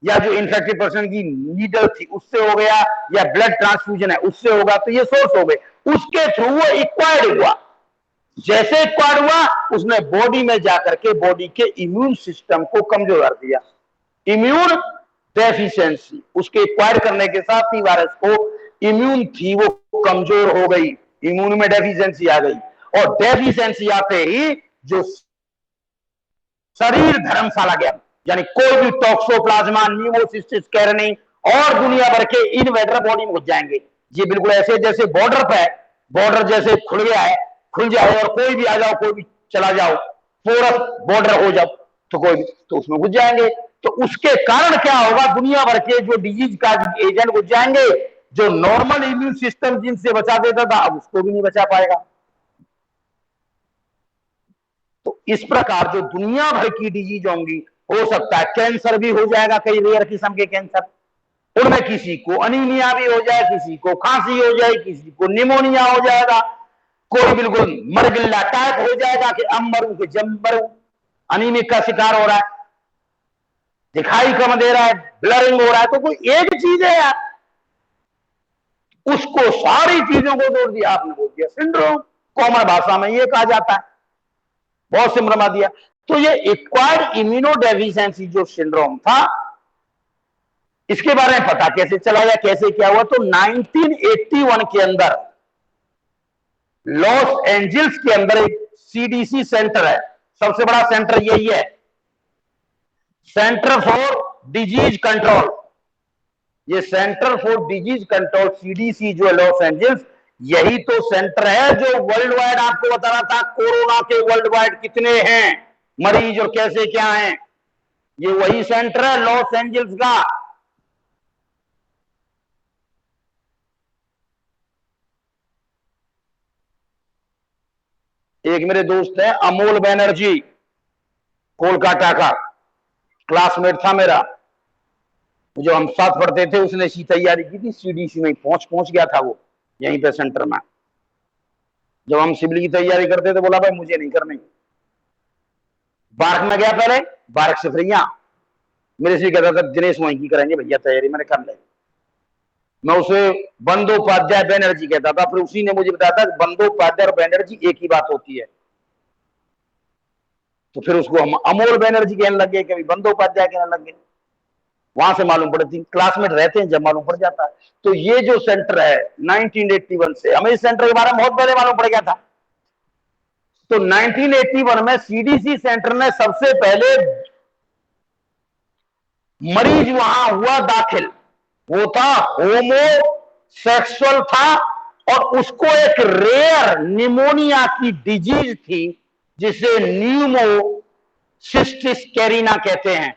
या जो इन्फेक्टेड पर्सन की नीडल थी उससे हो गया, या ब्लड ट्रांसफ्यूजन है उससे होगा, तो ये सोर्स हो गए, उसके थ्रू वो एक्वायर्ड हुआ। जैसे एक्वायर्ड हुआ उसने बॉडी में जाकर के बॉडी के इम्यून सिस्टम को कमजोर कर दिया, इम्यून डेफिशिएंसी, उसके एक्वायर करने के साथ ही वायरस को इम्यून थी वो कमजोर हो गई, इम्यून में डेफिशिएंसी आ गई, और डेफिशिएंसी आते ही जो शरीर धर्मशाला गया, यानी कोई भी टॉक्सोप्लाज्मा, न्यूमोसिस्टिस कैरनी और दुनिया भर के इनवेडर बॉडी में घुस जाएंगे। ये बिल्कुल ऐसे जैसे बॉर्डर पे, बॉर्डर जैसे खुल गया है, खुल जाए और कोई भी आ जाओ, कोई भी चला जाओ, पूरा बॉर्डर हो जाओ, तो कोई भी तो उसमें घुस जाएंगे। तो उसके कारण क्या होगा, दुनिया भर के जो डिजीज का एजेंट घुस जाएंगे, जो नॉर्मल इम्यून सिस्टम जिनसे बचा देता था अब उसको भी नहीं बचा पाएगा। तो इस प्रकार जो दुनिया भर की डिजीज होंगी, हो सकता है कैंसर भी हो जाएगा, कई रेयर किस्म के कैंसर, उनमें किसी को अनीमिया भी हो जाए, किसी को खांसी हो जाए, किसी को निमोनिया हो जाएगा, कोई बिल्कुल मरगिल्ला टाइप हो जाएगा कि अब मरूं कि जब मरूं, अनीमिक का शिकार हो रहा है, दिखाई कम दे रहा है, ब्लरिंग हो रहा है, तो कोई एक चीज है यार, उसको सारी चीजों को जोड़ दिया, आपने बोल दिया सिंड्रोम, कॉमन भाषा में ये कहा जाता है, बहुत सिमरमा दिया। तो ये एक्वायर्ड इम्यूनोडेफिशिएंसी जो सिंड्रोम था, इसके बारे में पता कैसे चला या कैसे क्या हुआ, तो 1981 के अंदर लॉस एंजल्स के अंदर एक सीडीसी सेंटर है, सबसे बड़ा सेंटर यही है, सेंटर फॉर डिजीज कंट्रोल। ये centre for disease control CDC जो है लॉस एंजल्स, यही तो सेंटर है जो वर्ल्ड वाइड, आपको बता रहा था कोरोना के वर्ल्ड वाइड कितने हैं मरीज और कैसे क्या हैं, ये वही सेंटर है लॉस एंजल्स का। एक मेरे दोस्त है अमोल बैनर्जी, कोलकाता का, क्लासमेट था मेरा, जो हम साथ पढ़ते थे, उसने इसी तैयारी की थी, सीडीसी में पहुंच गया था वो, यहीं पे सेंटर में। जब हम सिविल की तैयारी करते थे बोला भाई मुझे नहीं करनी। बार्क में गया पहले, बार्क से फिर यहां मेरे से कहता था दिनेश वहीं की करेंगे भैया तैयारी, मैंने कर ले। मैं उसे बंदोपाध्याय बनर्जी कहता था, फिर उसी ने मुझे बताया था बंदोपाध्याय और बनर्जी एक ही बात होती है, तो फिर उसको हम अमोल बनर्जी कहने लग गए, कभी बंदोपाध्याय कहने लग गए। वहां से मालूम पड़ती, क्लासमेट रहते हैं जब मालूम पड़ जाता है। तो ये जो सेंटर है 1981 से, हमें इस सेंटर के बारे में बहुत पहले मालूम पड़ गया था। तो 1981 में सीडीसी सेंटर ने सबसे पहले मरीज वहां हुआ दाखिल, वो था होमोसेक्सुअल था, और उसको एक रेयर निमोनिया की डिजीज थी जिसे न्यूमोसिस्टिस कैरिना कहते हैं।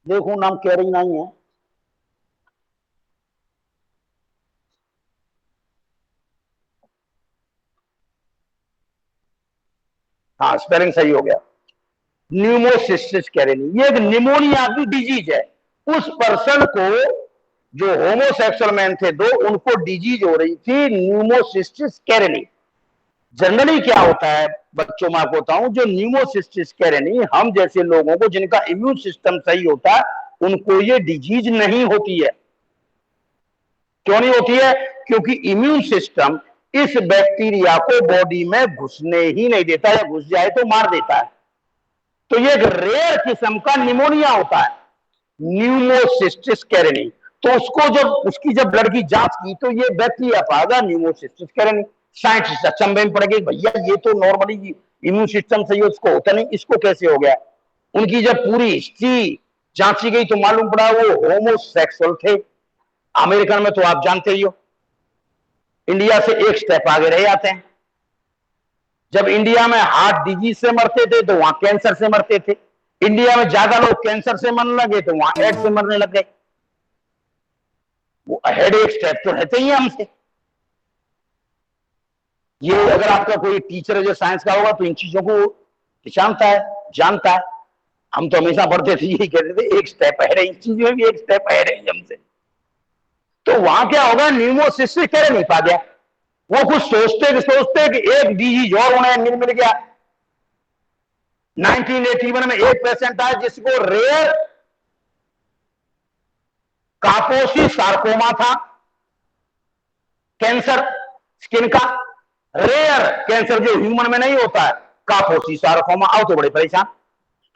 देखो नाम कैरिना ही है। हाँ स्पेलिंग सही हो गया, न्यूमोसिस्टिस कैरिनी। ये एक निमोनिया की डिजीज है। उस पर्सन को, जो होमोसेक्सुअल मैन थे दो, उनको डिजीज हो रही थी न्यूमोसिस्टिस कैरिनी। जनरली क्या होता है बच्चों में आपको बताऊं, जो न्यूमोसिस्टिस कैरिनी, हम जैसे लोगों को जिनका इम्यून सिस्टम सही होता है उनको ये डिजीज नहीं होती है। क्यों नहीं होती है? क्योंकि इम्यून सिस्टम इस बैक्टीरिया को बॉडी में घुसने ही नहीं देता, या घुस जाए तो मार देता है। तो ये एक रेयर किस्म का निमोनिया होता है, न्यूमोसिस्टिस कैरिनी। तो उसको जब उसकी जब ब्लड की जांच की तो ये बैक्टीरिया पाया गया न्यूमोसिस्टिस कैरिनी। साइंटिस्ट अचंभे में पड़ गए, भैया ये तो नॉर्मली इम्यून सिस्टम सही है उसको होता नहीं, इसको कैसे हो गया। उनकी जब पूरी हिस्ट्री जांची गई तो मालूम पड़ा वो होमोसेक्सुअल थे। अमेरिकन में तो आप जानते ही हो, इंडिया से एक स्टेप आगे रह जाते हैं। जब इंडिया में हार्ट डिजीज से मरते थे तो वहां कैंसर से मरते थे। इंडिया में ज्यादा लोग कैंसर से मरने लगे तो वहां एड्स से मरने लग गए। वो अहेड एक स्टेप तो रहते ही हमसे। ये अगर आपका कोई टीचर है जो साइंस का होगा तो इन चीजों को पहचानता है, जानता है। हम तो हमेशा पढ़ते थे यही कहते थे एक स्टेप अहेड है, इन चीजों में भी एक स्टेप अहेड है हमसे। तो वहां क्या होगा, न्यूमोसिस्टिस कैरिनी नहीं पा गया। वो कुछ सोचते कि एक डिजीज और उन्हें मिल गया। 1981 में एक पेशेंट आया जिसको रेयर कापोसी सार्कोमा था, कैंसर स्किन का, रेयर कैंसर जो ह्यूमन में नहीं होता है, कापोसी सार्कोमा। आओ तो बड़े परेशान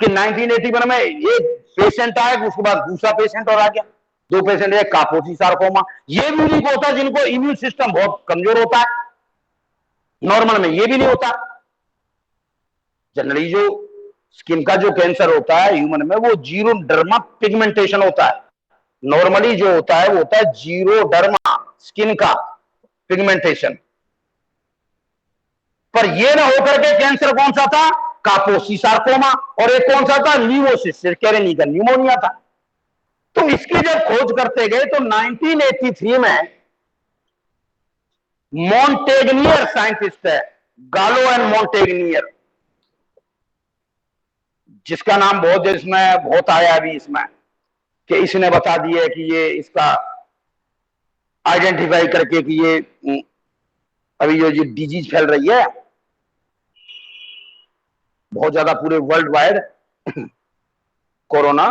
कि 1981 में एक पेशेंट आया, उसके बाद दूसरा पेशेंट और आ गया, दो पेशेंट है कापोसी सार्कोमा। ये भी नहीं होता जिनको इम्यून सिस्टम बहुत कमजोर होता है, नॉर्मल में ये भी नहीं होता। जनरली जो स्किन का जो कैंसर होता है ह्यूमन में वो जीरो डर्मा पिगमेंटेशन होता है। नॉर्मली जो होता है वो होता है जीरो डर्मा स्किन का पिगमेंटेशन। पर ये ना होकर के कैंसर कौन सा था, कापोसी सार्कोमा, और एक कौन सा था, न्यूमोसिस्टिस कैरिनी का न्यूमोनिया था। तो इसकी जब खोज करते गए तो 1983 में मॉन्टेग्नियर साइंटिस्ट है, गालो एंड मॉन्टेग्नियर, जिसका नाम बहुत इसमें बहुत आया अभी इसमें, कि इसने बता दिया कि ये इसका आइडेंटिफाई करके कि ये अभी जो डिजीज फैल रही है बहुत ज्यादा पूरे वर्ल्ड वाइड कोरोना,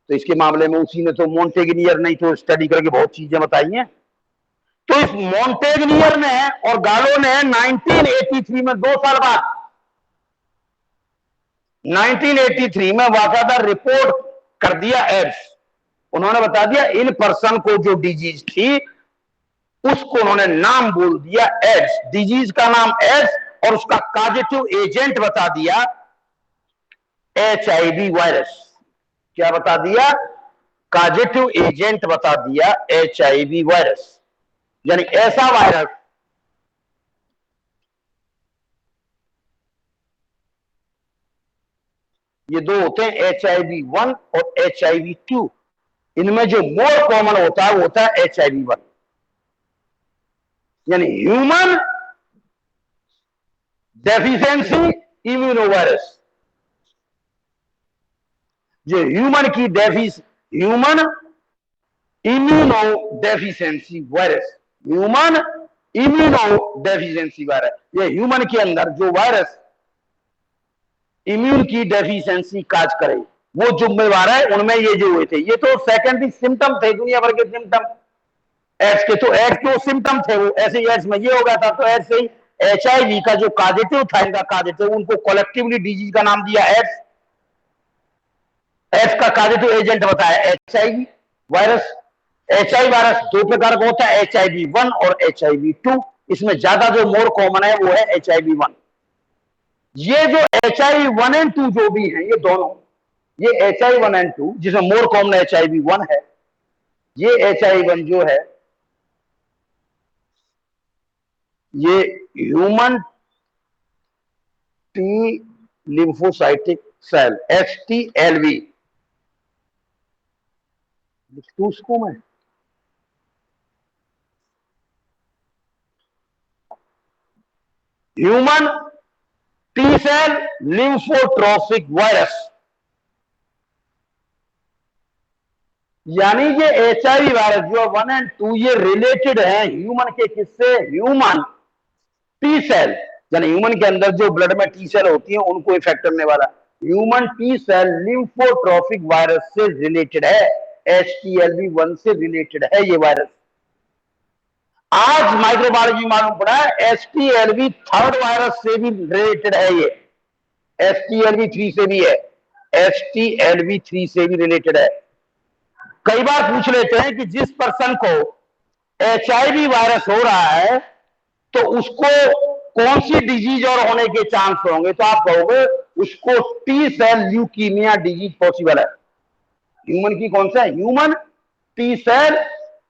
तो इसके मामले में उसी ने तो मॉन्टेग्नियर नहीं तो स्टडी करके बहुत चीजें बताई हैं। तो इस मॉन्टेग्नियर ने और गालो ने 1983 में 2 साल बाद 1983 में बाकायदा रिपोर्ट कर दिया एड्स। उन्होंने बता दिया इन पर्सन को जो डिजीज थी उसको उन्होंने नाम बोल दिया एड्स, डिजीज का नाम एड्स, और उसका काजेटिव एजेंट बता दिया HIV वायरस। क्या बता दिया, काजेटिव एजेंट बता दिया HIV वायरस। यानी ऐसा वायरस ये दो होते हैं HIV-1 और HIV-2, इनमें जो मोर कॉमन होता है वो होता है HIV-1, यानी ह्यूमन डेफिशिएंसी इम्यूनोवायरस। जो human immuno deficiency virus, human immuno deficiency virus, ये ह्यूमन के अंदर जो वायरस इम्यून की डेफिशिएंसी काज करे वो जुम्मेवार है, उनमें ये जो हुए थे, ये तो सेकेंडरी सिम्टम थे, दुनिया भर के सिम्टम एड्स के, तो एड्स के सिम्टम थे वो, ऐसे एड्स में ये हो गया था, तो एड्स से ही HIV का जो काजेटिव था, इनका काजेटिव, उनको कलेक्टिवली डिजीज का नाम दिया एड्स। एड्स का काजेटिव एजेंट बताया HIV वायरस। HIV वायरस दो प्रकार का होता है, HIV-1 और HIV-2। इसमें ज्यादा जो मोर कॉमन है वो है HIV-1। ये जो HIV-1 एंड 2 जो भी हैं, ये दोनों, ये HIV-1 एंड 2 जिसमें मोर कॉमन HIV-1 है, ये HIV-1 जो है ये human T lymphocytic cell HTLV उसको मैं human T cell lymphotrophic virus, यानी ये HIV वायरस जो 1 एंड 2 ये रिलेटेड है ह्यूमन के किससे, ह्यूमन टी सेल, यानी ह्यूमन के अंदर जो ब्लड में टी सेल होती है उनको इफेक्ट करने वाला human T cell lymphotrophic virus से रिलेटेड है, HTLV-1 से रिलेटेड है ये वायरस। आज माइक्रोबायोलॉजी मालूम पड़ा है HTLV थर्ड वायरस से भी रिलेटेड है, ये HTLV-3 से भी है, HTLV-3 से भी रिलेटेड है। कई बार पूछ लेते हैं कि जिस पर्सन को HIV वायरस हो रहा है तो उसको कौन सी डिजीज और होने के चांस होंगे, तो आप कहोगे उसको T cell leukemia disease possible है। ह्यूमन की कौन सा है, human T cell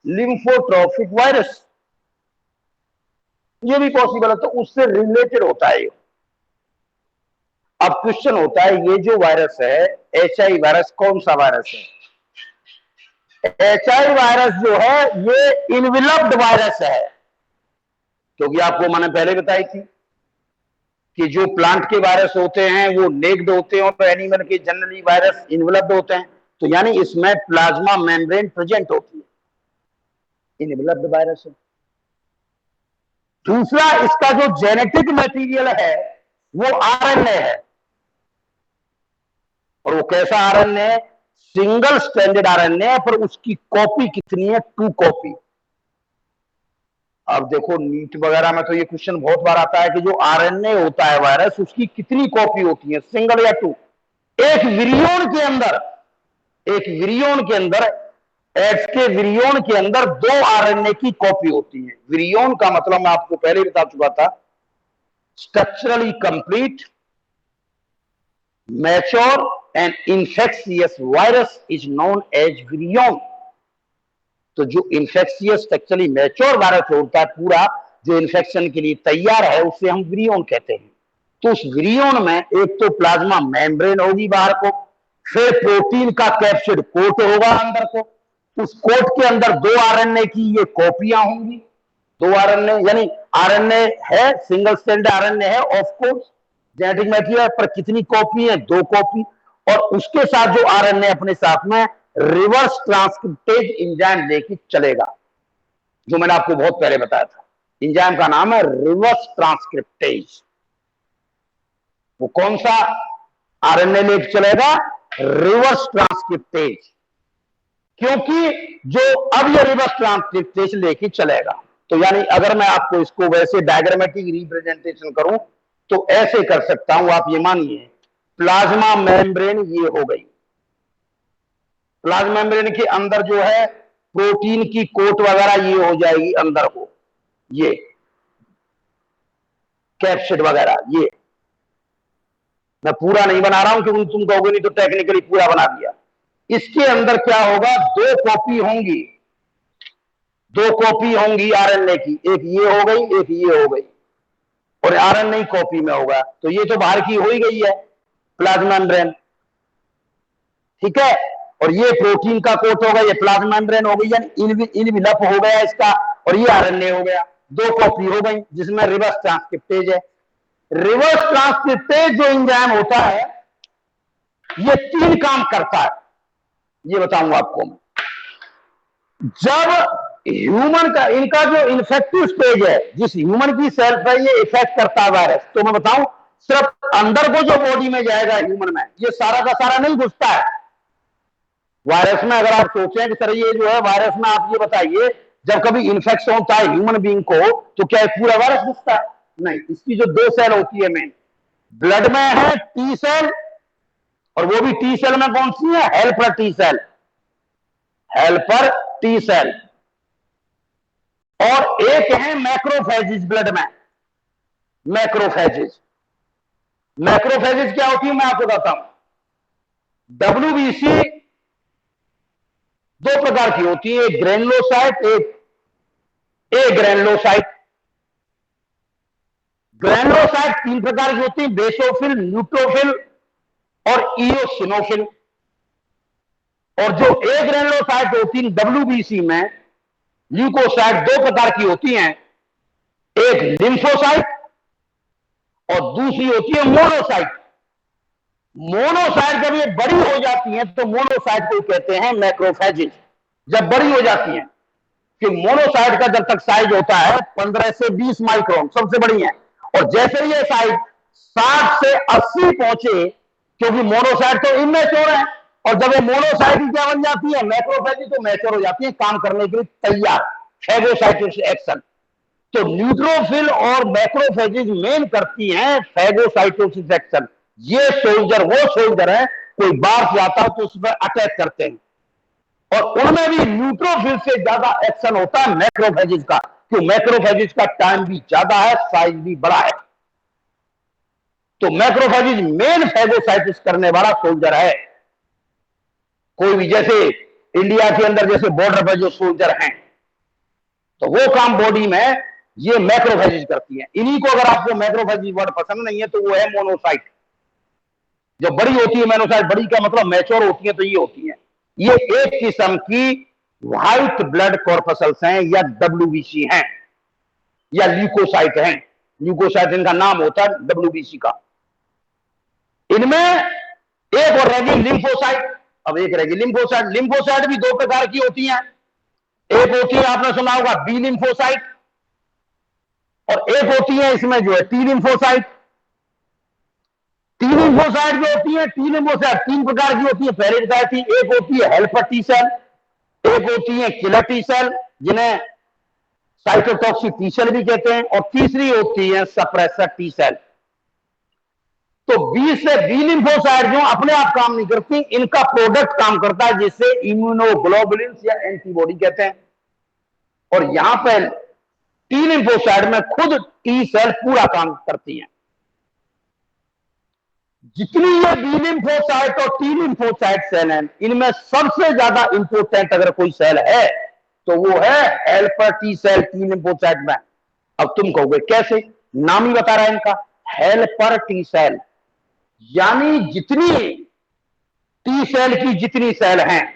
lymphotrophic virus, ये भी पॉसिबल है, तो उससे रिलेटेड होता है ये। अब क्वेश्चन होता है ये जो वायरस है HIV वायरस कौन सा वायरस है, HIV वायरस जो है ये इनवेलप्ड वायरस है, क्योंकि आपको मैंने पहले बताई थी कि जो प्लांट के वायरस होते हैं वो नेक्ड होते हैं और एनिमल के जनरली वायरस इनवेलप्ड होते हैं, तो यानी इसमें प्लाज्मा मेम्ब्रेन प्रेजेंट होती है, इनवेलप्ड वायरस है। दूसरा, इसका जो जेनेटिक मटेरियल है वो RNA है, और वो कैसा RNA है, सिंगल स्ट्रैंडेड RNA है, पर उसकी कॉपी कितनी है, 2 कॉपी। अब देखो नीट वगैरह में तो ये क्वेश्चन बहुत बार आता है कि जो RNA होता है वायरस उसकी कितनी कॉपी होती है, सिंगल या 2। एक विरियोन के अंदर एड्स के विरियोन के अंदर 2 RNA की कॉपी होती है। विरियोन का मतलब मैं आपको पहले बता चुका था, structurally complete mature and infectious virus is known as virion. तो जो इन्फेक्शियस स्ट्रक्चरली मैच्योर वायरस होता है पूरा, जो इन्फेक्शन के लिए तैयार है, उसे हम विरियोन कहते हैं। तो उस विरियोन में एक तो प्लाज्मा मेम्ब्रेन होगी बाहर को, फिर प्रोटीन का कैप्सिड कोट होगा अंदर को, उस कोट के अंदर 2 RNA की ये कॉपियां होंगी, 2 RNA, यानी RNA है, सिंगल स्ट्रैंड RNA है ऑफ कोर्स जेनेटिक मटेरियल, पर कितनी कॉपी है, 2 कॉपी, और उसके साथ जो RNA अपने साथ में रिवर्स ट्रांसक्रिप्टेज एंजाइम लेके चलेगा, जो मैंने आपको बहुत पहले बताया था। एंजाइम का नाम है रिवर्स ट्रांसक्रिप्टेज। वो कौन सा RNA लेके चलेगा, रिवर्स ट्रांसक्रिप्टेज, क्योंकि जो अब ये रिवर्स ट्रांसक्रिप्टेज लेके चलेगा। तो यानी अगर मैं आपको इसको वैसे डायग्रामेटिक रिप्रेजेंटेशन करूं तो ऐसे कर सकता हूं, आप ये मानिए प्लाज्मा मेम्ब्रेन ये हो गई, प्लाज्मा मेम्ब्रेन के अंदर जो है प्रोटीन की कोट वगैरह ये हो जाएगी अंदर को, ये कैप्सिड वगैरह, ये मैं पूरा नहीं बना रहा हूं क्योंकि तुम कहोगे नहीं तो टेक्निकली पूरा बना दिया। इसके अंदर क्या होगा, 2 कॉपी होंगी, 2 कॉपी होंगी RNA की, एक ये हो गई एक ये हो गई, और RNA कॉपी में होगा, तो ये तो बाहर की हो ही गई है प्लाज्मा मेम्ब्रेन, ठीक है, और ये प्रोटीन का कोट होगा, ये प्लाज्मा मेम्ब्रेन हो गई, यानी इनवेलप हो गया इसका, और ये RNA हो गया, 2 कॉपी हो गई जिसमें रिवर्स ट्रांसक्रिप्टेज है। रिवर्स ट्रांसक्रिप्टेज जो एंजाइम होता है ये 3 काम करता है, ये बताऊंगा आपको मैं। जब ह्यूमन का, इनका जो इन्फेक्टिव स्टेज है, जिस ह्यूमन की सेल पर ये इफेक्ट करता है वायरस, तो मैं बताऊं सिर्फ अंदर को जो बॉडी में जाएगा ह्यूमन में, ये सारा का सारा नहीं घुसता है वायरस में। अगर आप सोचें कि सर ये जो है वायरस में, आप ये बताइए जब कभी इन्फेक्शन होता है ह्यूमन बीइंग को, तो क्या पूरा वायरस घुसता है? नहीं। इसकी जो 2 सेल होती है मेन, ब्लड में है टी सेल, और वो भी टी सेल में कौन सी है? Helper T cell, helper T cell. और एक है मैक्रोफेजिस ब्लड में, मैक्रोफेजिस। मैक्रोफेजिस क्या होती है मैं आपको बताता हूं। डब्ल्यूबीसी 2 प्रकार की होती है, एक ग्रेनुलोसाइट, एक ग्रेनुलोसाइट। ग्रेनुलोसाइट 3 प्रकार की होती है, बेसोफिल, न्यूट्रोफिल और इओसिनोफिल। और जो ए ग्रेनुलोसाइट होती है डब्ल्यूबीसी में, ल्यूकोसाइट 2 प्रकार की होती हैं, एक लिम्फोसाइट और दूसरी होती है मोनोसाइट। मोनोसाइट जब ये बड़ी हो जाती हैं तो मोनोसाइट को कहते हैं मैक्रोफेजिस, जब बड़ी हो जाती हैं। कि मोनोसाइट का जब तक साइज होता है 15 से 20 माइक्रोन, सबसे बड़ी है। और जैसे ये साइज 60 से 80 पहुंचे, क्योंकि मोनोसाइट तो इमेच्योर है, और जब ये मोनोसाइट क्या बन जाती है? मैक्रोफेजिस, तो मैच्योर हो जाती है, काम करने के लिए तैयार, फैगोसाइटोसिस एक्शन। तो न्यूट्रोफिल और मैक्रोफेजिस मेन करती हैं फैगोसाइटोसिस एक्शन। ये सोल्जर वो सोल्जर है, कोई बाहर से आता है तो उस पर अटैक करते हैं, और उनमें भी न्यूट्रोफिल से ज्यादा एक्शन होता है मैक्रोफेजिस का, क्योंकि मैक्रोफेजिस का टाइम भी ज्यादा है, साइज भी बड़ा है। तो मैक्रोफेजिस मेन फैगोसाइटिस करने वाला सोल्जर है। कोई भी, जैसे इंडिया के अंदर जैसे बॉर्डर पर जो सोल्जर हैं, तो वो काम बॉडी में ये मैक्रोफेजिस करती है। इन्हीं को, अगर आपको मैक्रोफेजिस वर्ड पसंद नहीं है, तो वो है मोनोसाइट। जो बड़ी होती है मोनोसाइट, बड़ी का मतलब मैच्योर होती है, तो ये होती है। ये एक किस्म की व्हाइट ब्लड कॉर्पसल्स हैं, या डब्ल्यूबीसी हैं, या ल्यूकोसाइट हैं। ल्यूकोसाइट इनका नाम होता है डब्ल्यूबीसी का। इनमें एक और रहेगी लिम्फोसाइट। अब एक रहेगी लिम्फोसाइट। लिम्फोसाइट भी 2 प्रकार की होती हैं। एक होती है, आपने सुना होगा, बी लिम्फोसाइट, और एक होती है इसमें जो है टी लिम्फोसाइट। टी लिम्फोसाइट जो होती है, टी लिम्फोसाइट 3 प्रकार की होती है, पहले बताई थी। एक होती है हेल्पर टी सेल, एक होती है किलर टी सेल, जिन्हें साइटोटॉक्सिक टी सेल भी कहते हैं, और तीसरी होती है सप्रेसर टी सेल। तो बी से बी लिम्फोसाइट जो अपने आप काम नहीं करती, इनका प्रोडक्ट काम करता है, जिससे इम्यूनोग्लोबुलिन या एंटीबॉडी कहते हैं। और यहां पर टी लिम्फोसाइट में खुद टी सेल पूरा काम करती हैं। जितनी ये बी लिम्फोसाइट और टी लिम्फोसाइट सेल हैं, इनमें सबसे ज्यादा इंपोर्टेंट अगर कोई सेल है तो वो है helper T cell T lymphocyte में। अब तुम कहोगे कैसे? नाम ही बता रहा है इनका, हेल्पर टी सेल। यानी जितनी टी सेल की जितनी सेल हैं,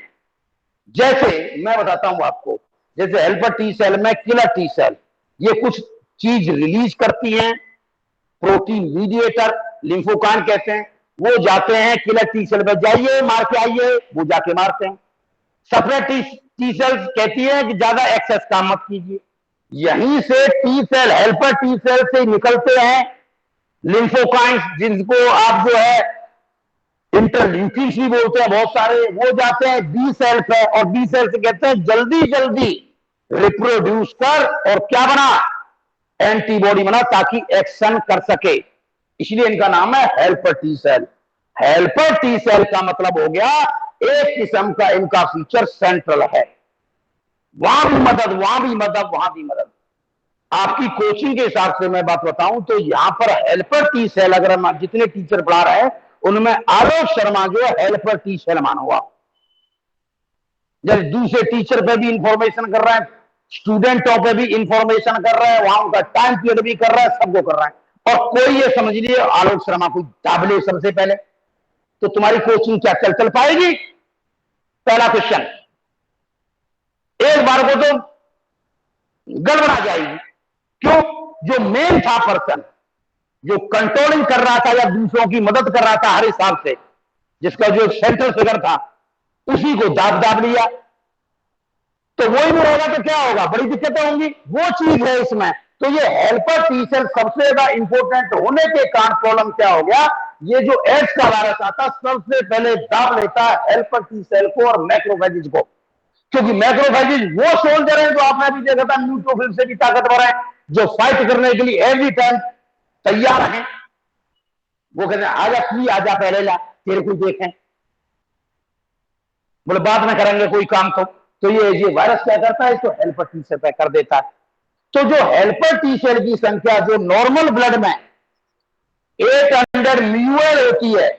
जैसे मैं बताता हूं आपको, जैसे हेल्पर टी सेल में किलर टी सेल, ये कुछ चीज रिलीज करती हैं, प्रोटीन मीडिएटर, लिम्फोकाइन कहते हैं। वो जाते हैं किलर टी सेल में, जाइए मार के आइए, वो जाके मारते हैं। सेपरेट टी सेल कहती है कि ज्यादा एक्सेस काम मत कीजिए। यहीं से T cell, helper T cell से निकलते हैं लिम्फोकाइंस, जिनको आप जो है इंटरल्यूकिन्स भी बोलते हैं बहुत सारे, वो जाते हैं बी सेल पे, और बी सेल से कहते हैं जल्दी जल्दी रिप्रोड्यूस कर, और क्या बना? एंटीबॉडी बना, ताकि एक्शन कर सके। इसलिए इनका नाम है helper T cell. Helper T cell का मतलब हो गया एक किस्म का इनका फीचर सेंट्रल है, वहां भी मदद, वहां भी मदद, वहां भी मदद। आपकी कोचिंग के हिसाब से मैं बात बताऊं तो यहां पर हेल्पर टी सेल, अगर हम जितने टीचर पढ़ा रहे हैं उनमें आलोक शर्मा जो है हेल्पर टी सेल माना हुआ। जैसे दूसरे टीचर पे भी इंफॉर्मेशन कर रहा है, स्टूडेंटों पे भी इंफॉर्मेशन कर रहा है, वहां उनका टाइम पीरियड भी कर रहा है, सबको कर रहा है। और कोई ये समझ लीजिए आलोक शर्मा को दाबले सबसे पहले, तो तुम्हारी कोचिंग क्या चल पाएगी? पहला क्वेश्चन, एक बार को तो गड़बड़ा जाएगी। क्यों? जो मेन था पर्सन, जो कंट्रोलिंग कर रहा था या दूसरों की मदद कर रहा था हर हिसाब से, जिसका जो सेंट्रल फिगर था उसी को दाब दाब लिया, तो वही नहीं होगा तो क्या होगा, बड़ी दिक्कतें होंगी। वो चीज है इसमें। तो ये हेल्पर टी सेल सबसे ज्यादा इंपॉर्टेंट होने के कारण प्रॉब्लम क्या हो गया, ये जो एड्स का वायरस आता सबसे पहले दाब लेता है हेल्पर टी सेल को और मैक्रोफेजेज को, क्योंकि मैक्रोफेजेज वो सोल्जर है जो आपने अभी देखा था न्यूट्रोफिल से भी ताकतवर है, जो फाइट करने के लिए एवरी टाइम तैयार है। वो कहते हैं आजा तू आजा पहले ला तेरे को देखें, बोले बाद में करेंगे कोई काम। तो ये वायरस क्या करता है, इसको हेल्पर टी सेल पे कर देता है। तो जो हेल्पर टी सेल की संख्या जो नॉर्मल ब्लड में 800 म्यूएल होती है,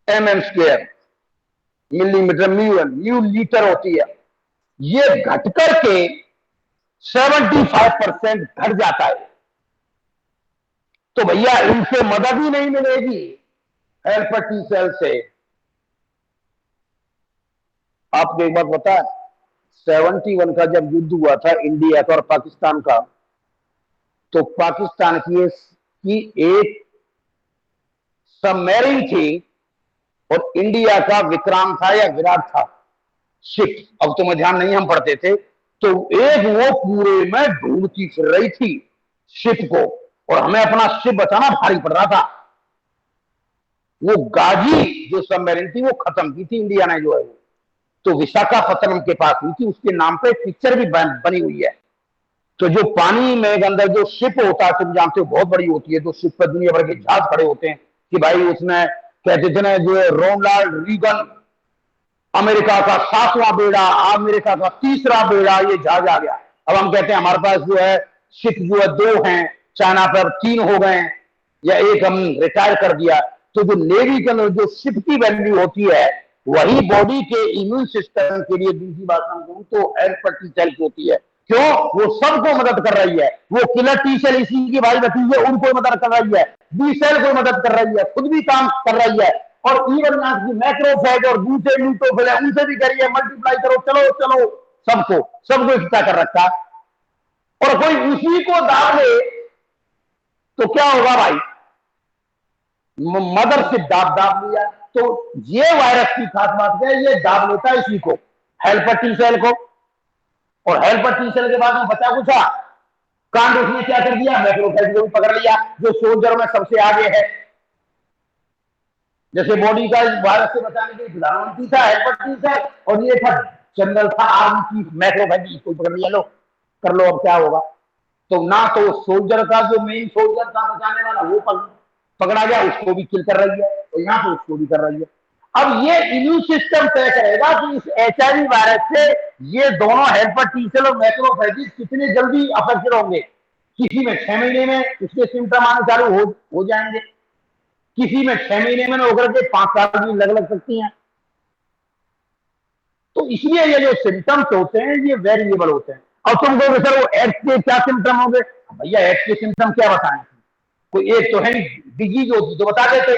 mm square, millimetre mu L, mu litre होती है, ये घटकर के 75% घट जाता है। तो भैया इनसे मदद ही नहीं मिलेगी हेल्पर टी सेल से। आपको एक बात बता, 71 का जब युद्ध हुआ था इंडिया का और पाकिस्तान का, तो पाकिस्तान की एक सबमरीन थी और इंडिया का विक्रांत था या विराट था शिप, अब तो मैं ध्यान नहीं हम पढ़ते थे। तो एक वो पूरे में ढूंढती फिर रही थी शिप को, और हमें अपना शिप बचाना भारी पड़ रहा था। वो गाजी जो सबमरीन थी वो खत्म की थी इंडिया ने जो है, तो विशाखापत्तनम के पास हुई थी, उसके नाम पे पिक्चर भी बनी हुई है। तो जो पानी में अंदर जो शिप होता है तुम जानते हो बहुत बड़ी होती है, तो शिप पर दुनिया भर के जहाज खड़े होते हैं कि भाई उसमें कहते थे ना जो रोनाल्ड रीगन अमेरिका का 7वां बेड़ा, अमेरिका का 3रा बेड़ा, ये जहाज आ गया। अब हम कहते हैं हमारे पास जो है शिप जो है 2 हैं, चाइना पर 3 हो गए या एक हम रिटायर कर दिया। तो जो नेवी के अंदर जो शिप की वैल्यू होती है वही बॉडी के इम्यून सिस्टम के लिए, दूसरी बात हम कहूं तो हेल्पर टी सेल की होती है। क्यों? वो सबको मदद कर रही है। वो किलर टी सेल इसी की भाई भतीजे उनको मदद कर रही है, बी सेल को मदद कर रही है, खुद भी काम कर रही है, और इवन की मैक्रोफेज और दूसरे न्यूट्रोफिल है उनसे भी करिए मल्टीप्लाई करो, चलो चलो सबको इकट्ठा कर रखा। और कोई उसी को दाब ले तो क्या होगा भाई, मदर से दाब लिया। तो ये वायरस की खास बात है, ये दाब लेता है इसी को, हेल्पर टी सेल को। और हेल्पर टी सेल के बाद में बचा कुछ कांड उसने क्या कर दिया, मैक्रोफेज को भी पकड़ लिया जो सोल्जर में सबसे आगे है। जैसे बॉडी का वायरस से बचाने के लिए प्रधानमंत्री था हेल्पर टी सेल, और ये था जनरल था आर्मी की मैक्रोफेज, इसको पकड़ लिया, लो कर लो अब क्या होगा। तो ना तो सोल्जर का जो मेन सोल्जर था बचाने वाला वो पकड़ा गया, उसको भी किल कर रही है, और यहाँ पे उसको भी कर रही है। अब ये इम्यून सिस्टम तय करेगा कि इस HIV वायरस से ये दोनों हेल्पर टी सेल और मैक्रोफेजेस कितने जल्दी अफेक्टेड होंगे। किसी में 6 महीने में उसके सिम्टम आने चालू हो जाएंगे, किसी में 6 महीने में होकर के 5 साल भी लग सकती हैं। तो इसलिए ये जो सिम्टम्स होते हैं ये वेरिएबल होते हैं। अब तुम कहोगे सर वो एड्स के क्या सिम्टम होंगे, भैया एड्स के सिम्टम क्या बताएं, कोई एक तो है डिजीज होती तो बता देते,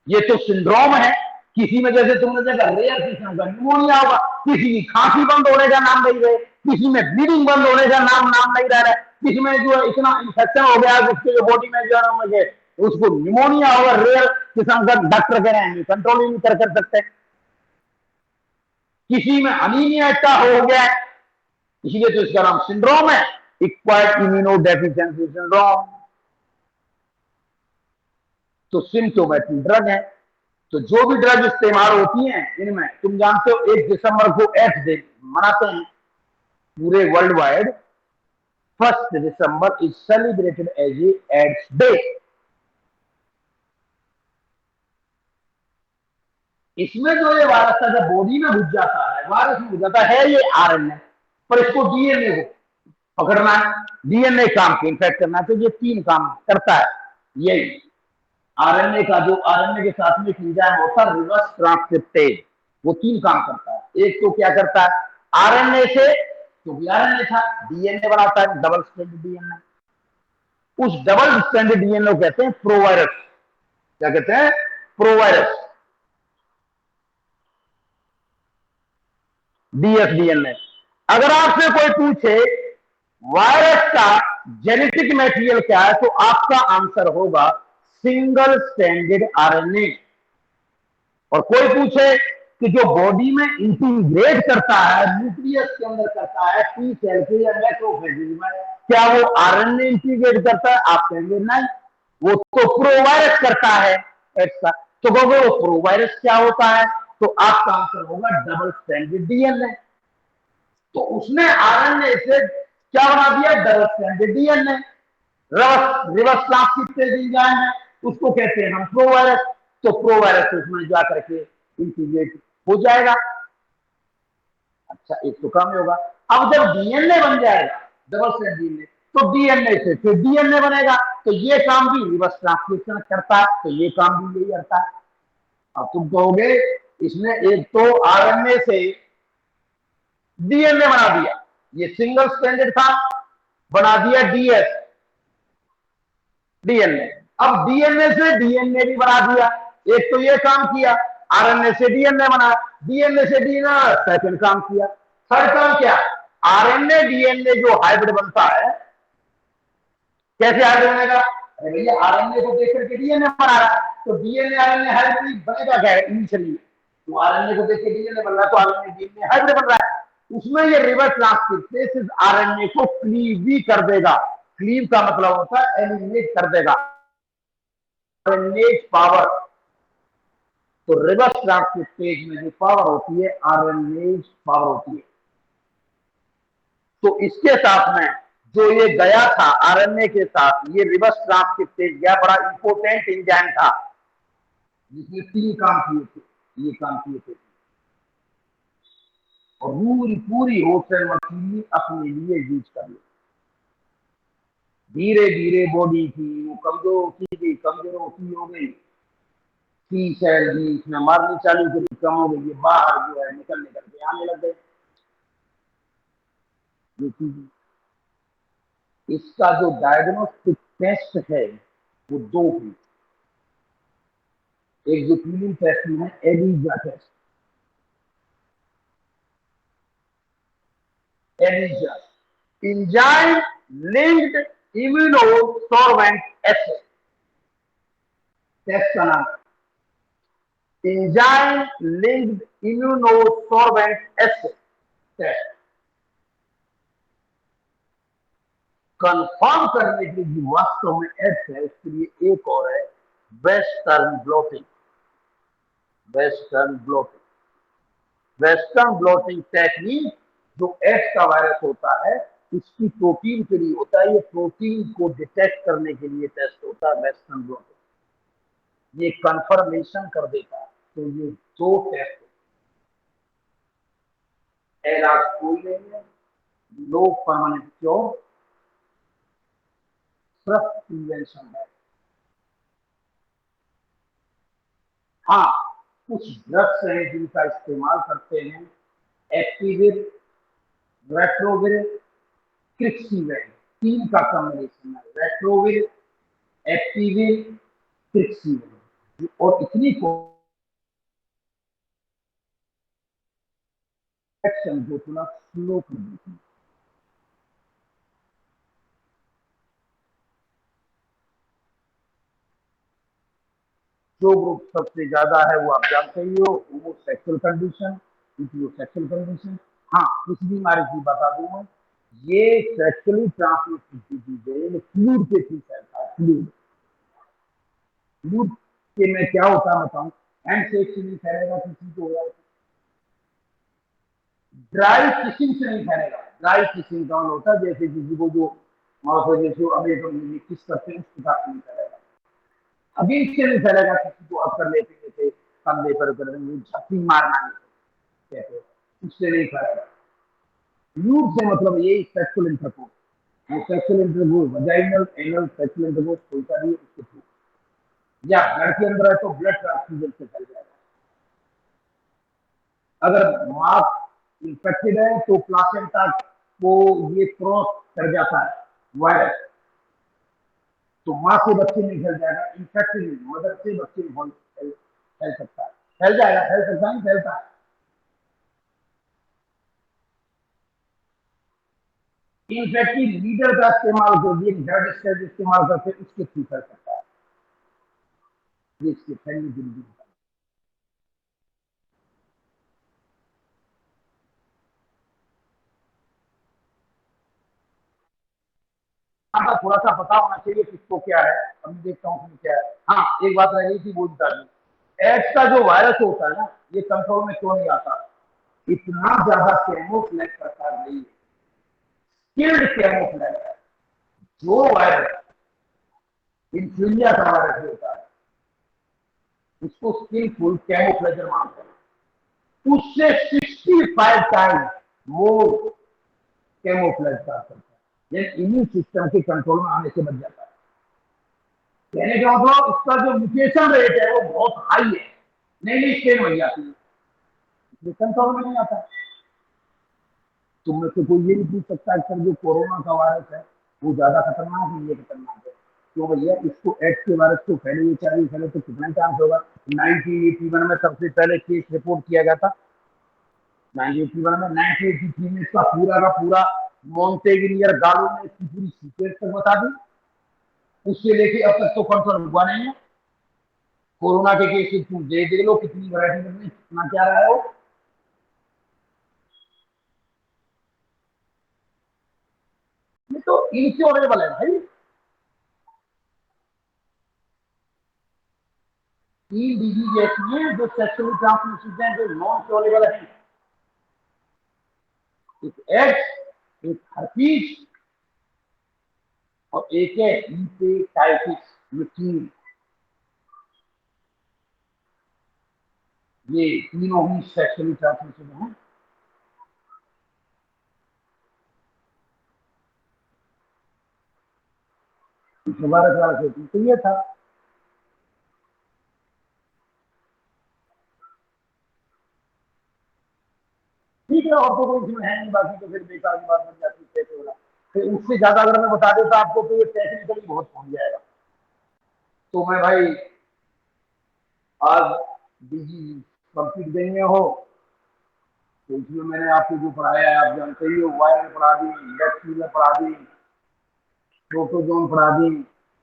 ये तो सिंड्रोम है। किसी में जैसे तुमने देखा रेयर किस्म का निमोनिया होगा, किसी की खांसी बंद होने का नाम नहीं रहे, किसी में ब्लीडिंग बंद होने का नाम नहीं रह रहा है, किसी में जो इतना इंफेक्शन हो गया उसके बॉडी में जो है उसको निमोनिया होगा, रेयर किस्म का, डॉक्टर कह रहे हैं कंट्रोल ही नहीं कर सकते। किसी में अनीमिया का हो गया, इसलिए तो इसका नाम सिंड्रोम है, एक्वायर्ड इम्यूनोडेफिशिएंसी सिंड्रोम। तो सिम्टोमेटिक ड्रग है। तो जो भी ड्रग इस्तेमाल होती हैं इनमें, तुम जानते हो 1 दिसंबर को एड्स डे मनाते हैं पूरे world wide. 1 December is celebrated as a AIDS day. इसमें जो ये वायरस का जब बॉडी में घुस जाता है, वायरस में घुस जाता है ये RNA, पर इसको DNA को पकड़ना है, DNA काम को इन्फेक्ट करना है। तो ये 3 काम करता है। यही RNA का जो RNA के साथ में एंजाइम होता है रिवर्स ट्रांसक्रिप्टेज, वो 3 काम करता है। एक तो क्या करता है, RNA से, क्योंकि RNA था, DNA बनाता है, डबल स्ट्रैंडेड DNA। उस डबल स्ट्रैंडेड DNA को कहते हैं प्रोवायरस। क्या कहते हैं? Provirus, dsDNA। अगर आपसे कोई पूछे वायरस का जेनेटिक मटेरियल क्या है, तो आपका आंसर होगा सिंगल स्ट्रैंडेड आरएनए। और कोई पूछे कि जो बॉडी में इंटीग्रेट करता है, न्यूक्लियस के अंदर करता है, टी सेल के या मैक्रोफेज में, क्या वो आरएनए इंटीग्रेट करता है? आप कहेंगे नहीं, वो तो प्रोवायरस करता है। ऐसा तो कहोगे वो प्रोवायरस क्या होता है, तो आपका आंसर होगा डबल स्ट्रैंडेड डीएनए। तो उसने आरएनए से क्या बना दिया? Double stranded DNA. Reverse transcriptase enzyme है, उसको कहते हैं हम प्रोवायरस। तो प्रोवायरस उसमें जाकर के इंटीग्रेट हो जाएगा। अच्छा, एक तो काम होगा। अब जब डीएनए बन जाएगा, डबल स्ट्रैंड डीएनए, तो डीएनए से फिर डीएनए बनेगा, तो ये काम भी रिवर्स ट्रांसक्रिप्शन करता है, तो ये काम भी यही करता है। अब तुम कहोगे इसने एक तो आरएनए से डीएनए बना दिया, ये सिंगल स्ट्रैंडेड था, बना दिया डीएस डीएनए। अब डीएनए से डीएनए भी बना दिया, एक तो ये काम किया, आरएनए से डीएनए बना, डीएनए से डीएनए, सेकंड काम किया। थर्ड काम क्या? आरएनए डीएनए जो हाइब्रिड बनता है, कैसे हाइब्रिड बनेगा? अरे भैया, आरएनए को देख करके डीएनए बना रहा है, तो डीएनए आरएनए हाइब्रिड बनेगा क्या इनिशियली? तो आरएनए को देख के डीएनए बन रहा है, तो आरएनए डीएनए हाइब्रिड बन रहा है। उसमें ये रिवर्स ट्रांसक्रिप्टेज आरएनए को क्लीव भी कर देगा। क्लीव का मतलब होता है एलिमिनेट कर देगा, आरएनए पावर। तो रिवर्स ट्रांसक्रिप्टेज में जो पावर होती है, आरएनए पावर होती है। तो इसके साथ में जो ये गया था आरएनए के साथ, ये रिवर्स ट्रांसक्रिप्टेज गया, बड़ा इंपॉर्टेंट एंजाइम था जिसने 3 काम किए थे, ये काम किए थे। और पूरी पूरी होटल मशीनरी अपने लिए यूज कर ली। धीरे धीरे बॉडी की वो कमजोर होती गई, कमजोर होती हो गई, टी सेल भी इसमें मारनी चालू करी, कम हो गई, ये बाहर जो है निकल निकल के आने लग गए। ये चीज, इसका जो डायग्नोस्टिक टेस्ट है वो 2 है। एक जो क्लीनिंग टेस्ट है, ELISA test, ELISA enzyme linked immunosorbent assay test का नाम, enzyme linked immunosorbent assay test. Confirm करने के लिए वास्तव में एस है, उसके लिए एक और है, western blotting. Western blotting, western blotting technique जो एस का वायरस होता है उसकी प्रोटीन के लिए होता है। ये प्रोटीन को डिटेक्ट करने के लिए टेस्ट होता है वेस्टर्न ब्लॉटिंग, ये कंफर्मेशन कर देता है। तो ये 2 टेस्ट, इलाज कोई नहीं है, नो परमानेंट क्योर, सिर्फ प्रिवेंशन है। हाँ, कुछ ड्रग्स हैं जिनका इस्तेमाल करते हैं, एक्टिविर, रेट्रोविर, क्रिक्सीवैन, 3 का कॉम्बिनेशन है, रेट्रोविर, एक्टिविर, क्रिक्सीवैन। और इतनी एक्शन जो थोड़ा स्लो कर देती है। जो ग्रुप सबसे ज्यादा है वो आप जानते ही हो, वो सेक्सुअल कंडीशन, सेक्सुअल कंडीशन। हाँ, कुछ बीमारी की बता दूं मैं, ये सेक्सुअली ट्रांसमिटेड डिजीज है, ये फ्लूइड के थ्रू फैलता है। फ्लूइड, फ्लूइड के में क्या होता है बताऊं, हैंड शेक से नहीं फैलेगा किसी को, ड्राई किसिंग से नहीं फैलेगा। ड्राई किसिंग का होता है जैसे किसी को जो माउथ जैसे अब एक किस करते हैं उसके साथ नहीं फैलेगा। अभी इससे नहीं फैलेगा, किसी को अब कर लेते जैसे कंधे पर कर देंगे, झपटी मारना नहीं कहते, उससे नहीं फैलेगा। फ्लूइड से मतलब यही सेक्सुअल इंटरकोर्स, वो sexual intercourse vaginal anal sexual intercourse कोई सा भी उसके थ्रू, या ब्लड के अंदर है तो ब्लड ट्रांसफ्यूजन से फैल जाएगा। अगर मां इंफेक्टेड है तो प्लासेंटा को ये क्रॉस कर जाता है वायरस, तो मां से बच्चे में फैल जाएगा। इंफेक्टेड मदर से बच्चे में फैल सकता है, फैल जाएगा, फैल सकता है, फैलता है। इनफैक्ट लीडर का इस्तेमाल जो भी जज इस्तेमाल करते उसके थ्रू कर सकता है, ये इसके फैली जिंदगी का थोड़ा सा पता होना चाहिए किसको क्या है। अब देखता हूँ कि क्या है। हाँ, एक बात रह गई थी वो बता दी, एड्स का जो वायरस होता है ना, ये कंट्रोल में क्यों नहीं आता? इतना ज्यादा कैमोफ्लेज करता नहीं है, स्किल्ड कैमोफ्लेज। जो वायरस इन्फ्लुएंजा का वायरस होता है उसको स्किलफुल कैमोफ्लेजर मानते हैं, उससे 65 टाइम मोर कैमोफ्लेज कर सकता है, ये इम्यून सिस्टम के कंट्रोल में आने से बच जाता है। कहने का मतलब इसका जो म्यूटेशन रेट है वो बहुत हाई है, नई नई स्ट्रेन बन जाती है, कंट्रोल में नहीं आता। तुम में से कोई ये नहीं पूछ सकता सर जो कोरोना का वायरस है वो ज्यादा खतरनाक है, ये खतरनाक है क्यों भैया? इसको एड्स के वायरस को फैले हुए चाहिए फैले तो कितना चांस होगा? 1981 में सबसे पहले केस रिपोर्ट किया गया था, 1981 में। 1983 में इसका पूरा का पूरा मॉन्टेगिनियर गालों ने इसकी पूरी सीक्वेंस तक बता दी, उससे लेके अब तक तो कंफर्म हुआ नहीं है। कोरोना के केसेस तुम देख लो कितनी वैरायटी में कितना क्या रहा है वो। ये तो इनक्योरेबल है भाई। तीन डिजीज ऐसी हैं जो सेक्सुअली ट्रांसमिशन है, जो नॉन क्योरेबल है। एक एड्स, एक हर्पीस, और एक है हेपेटाइटिस ल्यूकीन। ये तीनों ही सेक्सुअली ट्रांसमिशन है। मुबारक वाला से तो ये था। ठीक है, और तो कोई इसमें है नहीं, बाकी तो फिर बेकार की बात बन जाती है पैसे वाला। फिर उससे ज्यादा अगर मैं बता देता आपको तो ये टेक्निकली बहुत पहुंच जाएगा। तो मैं भाई आज डीजी कंप्लीट गई में हो, तो इसमें मैंने आपको जो पढ़ाया है आप जानते ही हो, वायर पढ़ा दी, बैक्टीरिया पढ़ा दी, प्रोटोजोन पढ़ा दी,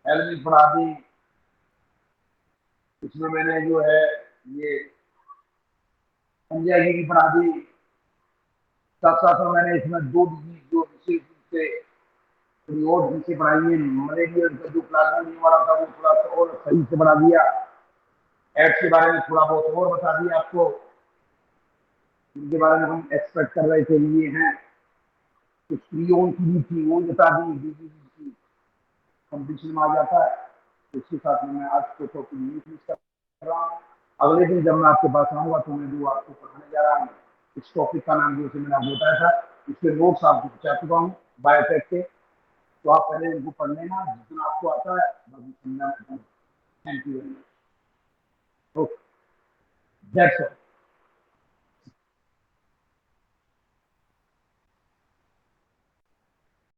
एलमी पढ़ा दी। इसमें मैंने जो है ये संजय पढ़ा दी। साथ साथ में मैंने इसमें दो डिजीज जो विशेष रूप से थोड़ी और चीजें पढ़ाई है, मलेरिया का जो प्लाज्मा होने वाला था वो थोड़ा सा और सही से बढ़ा दिया। एड्स के बारे में थोड़ा बहुत और बता दिया आपको, जिनके बारे में हम एक्सपेक्ट कर रहे थे ये हैं। कुछ प्रियोन की भी थी वो बता दी, डीजीज की कंपटीशन में आ जाता है। तो इसके साथ में मैं आज को टॉपिक नहीं फिनिश कर रहा हूँ। अगले दिन जब मैं आपके पास आऊंगा तो मैं जो आपको पढ़ाने जा रहा हूँ इस टॉपिक का नाम जैसे मैंने आपको बताया था, इसके नोट्स आपको पहुंचा चुका हूँ बायोटेक के। तो आप पहले इनको पढ़ लेना, जितना आपको आता है बाकी समझा। Thank you very much. Okay, that's all.